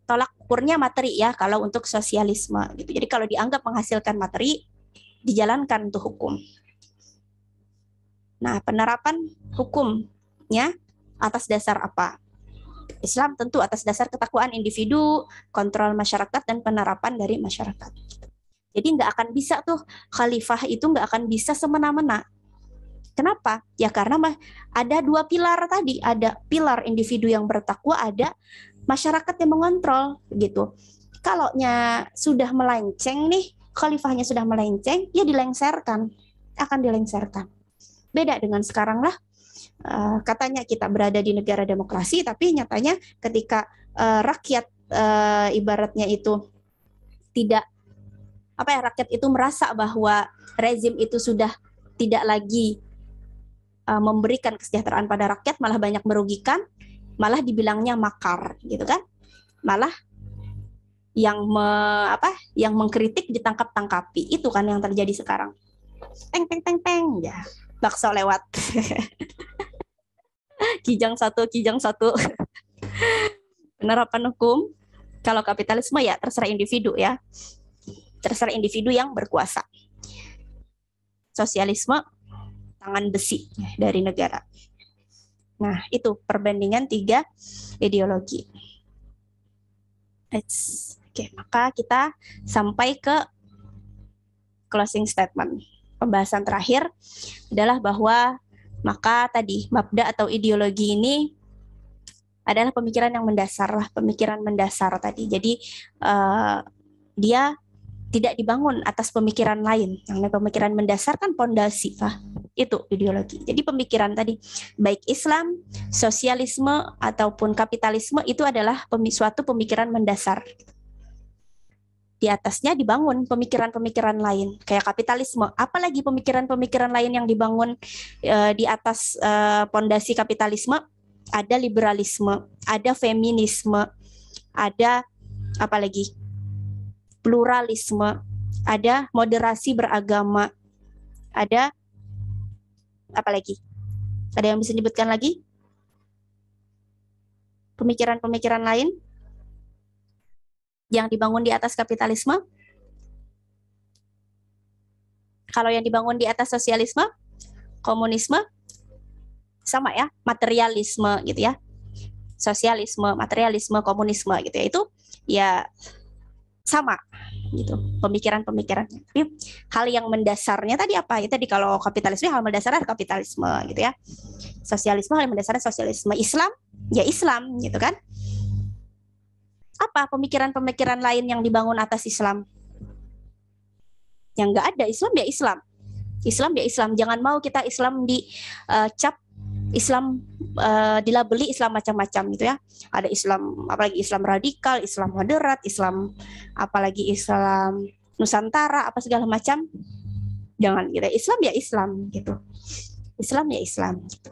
Tolak ukurnya materi ya kalau untuk sosialisme gitu. Jadi kalau dianggap menghasilkan materi dijalankan untuk hukum. Nah, penerapan hukumnya atas dasar apa? Islam tentu atas dasar ketakwaan individu, kontrol masyarakat dan penerapan dari masyarakat. Jadi nggak akan bisa tuh khalifah itu nggak akan bisa semena-mena. Kenapa? Ya karena ada dua pilar tadi, ada pilar individu yang bertakwa, ada masyarakat yang mengontrol gitu. Kalaunya sudah melenceng nih, khalifahnya sudah melenceng, ya akan dilengsarkan. Beda dengan sekarang lah, katanya kita berada di negara demokrasi, tapi nyatanya ketika rakyat ibaratnya itu tidak rakyat itu merasa bahwa rezim itu sudah tidak lagi memberikan kesejahteraan pada rakyat, malah banyak merugikan, malah dibilangnya makar gitu kan, malah yang mengkritik ditangkap-tangkapi, itu kan yang terjadi sekarang. Teng ya bakso lewat kijang satu penerapan hukum. Kalau kapitalisme ya terserah individu ya, terserah individu yang berkuasa. Sosialisme tangan besi dari negara. Nah, itu perbandingan 3 ideologi. Oke, maka kita sampai ke closing statement. Pembahasan terakhir adalah bahwa maka tadi mabda atau ideologi ini adalah pemikiran yang mendasar lah, pemikiran mendasar tadi. Jadi dia tidak dibangun atas pemikiran lain. Yang pemikiran mendasar kan pondasi, itu ideologi. Jadi pemikiran tadi, baik Islam, sosialisme ataupun kapitalisme itu adalah suatu pemikiran mendasar. Di atasnya dibangun pemikiran-pemikiran lain, kayak kapitalisme. Apalagi pemikiran-pemikiran lain yang dibangun di atas pondasi kapitalisme, ada liberalisme, ada feminisme, ada apalagi pluralisme, ada moderasi beragama, ada apa lagi? Ada yang bisa disebutkan lagi? Pemikiran-pemikiran lain yang dibangun di atas kapitalisme? Kalau yang dibangun di atas sosialisme, komunisme, sama ya, materialisme gitu ya. Sosialisme, materialisme, komunisme gitu ya. Itu ya sama gitu pemikiran-pemikirannya. Tapi hal yang mendasarnya tadi apa? Ya tadi kalau kapitalisme hal mendasarnya kapitalisme gitu ya. Sosialisme hal mendasarnya sosialisme. Islam ya Islam gitu kan. Apa pemikiran-pemikiran lain yang dibangun atas Islam? Yang enggak ada. Islam ya Islam. Islam ya Islam. Jangan mau kita Islam dicap Islam dilabeli Islam macam-macam gitu ya. Ada Islam, apalagi Islam radikal, Islam moderat, Islam apalagi Islam Nusantara, apa segala macam. Jangan gitu. Islam ya Islam gitu. Islam ya Islam gitu.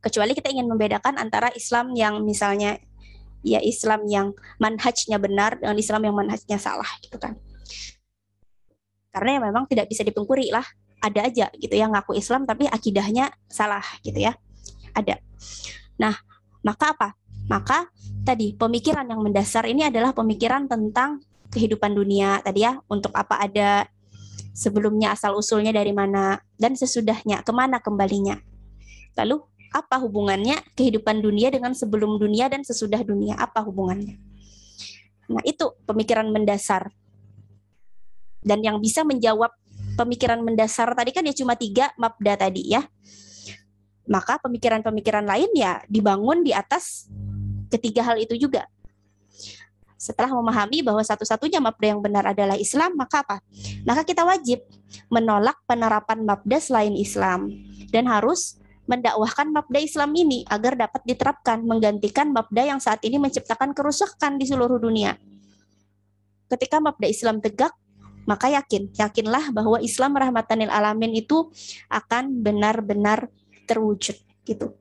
Kecuali kita ingin membedakan antara Islam yang misalnya ya Islam yang manhajnya benar dengan Islam yang manhajnya salah gitu kan. Karena ya memang tidak bisa dipungkiri lah. Ada aja gitu yang ngaku Islam tapi akidahnya salah gitu ya. Ada. Nah, maka apa? Maka tadi pemikiran yang mendasar ini adalah pemikiran tentang kehidupan dunia tadi ya, untuk apa ada, sebelumnya asal usulnya dari mana, dan sesudahnya kemana kembalinya. Lalu apa hubungannya kehidupan dunia dengan sebelum dunia dan sesudah dunia? Apa hubungannya? Nah, itu pemikiran mendasar. Dan yang bisa menjawab pemikiran mendasar tadi kan ya cuma 3 mabda tadi ya. Maka pemikiran-pemikiran lain ya dibangun di atas ketiga hal itu juga. Setelah memahami bahwa satu-satunya mabda yang benar adalah Islam, maka apa? Maka kita wajib menolak penerapan mabda selain Islam dan harus mendakwahkan mabda Islam ini agar dapat diterapkan, menggantikan mabda yang saat ini menciptakan kerusakan di seluruh dunia. Ketika mabda Islam tegak, maka yakinlah bahwa Islam rahmatan lil alamin itu akan benar-benar terwujud gitu.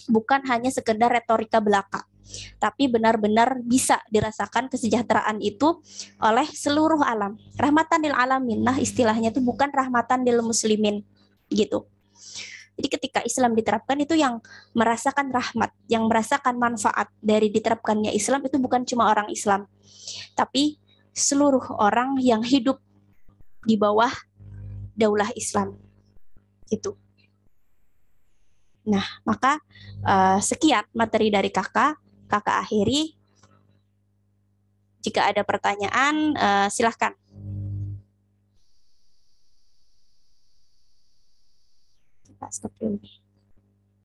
Bukan hanya sekedar retorika belaka, tapi benar-benar bisa dirasakan kesejahteraan itu oleh seluruh alam. Rahmatan lil alamin, nah istilahnya itu bukan rahmatan lil muslimin gitu. Jadi ketika Islam diterapkan itu yang merasakan rahmat, yang merasakan manfaat dari diterapkannya Islam itu bukan cuma orang Islam, tapi seluruh orang yang hidup di bawah daulah Islam itu. Nah, maka sekian materi dari kakak akhiri. Jika ada pertanyaan, silahkan. Stop dulu.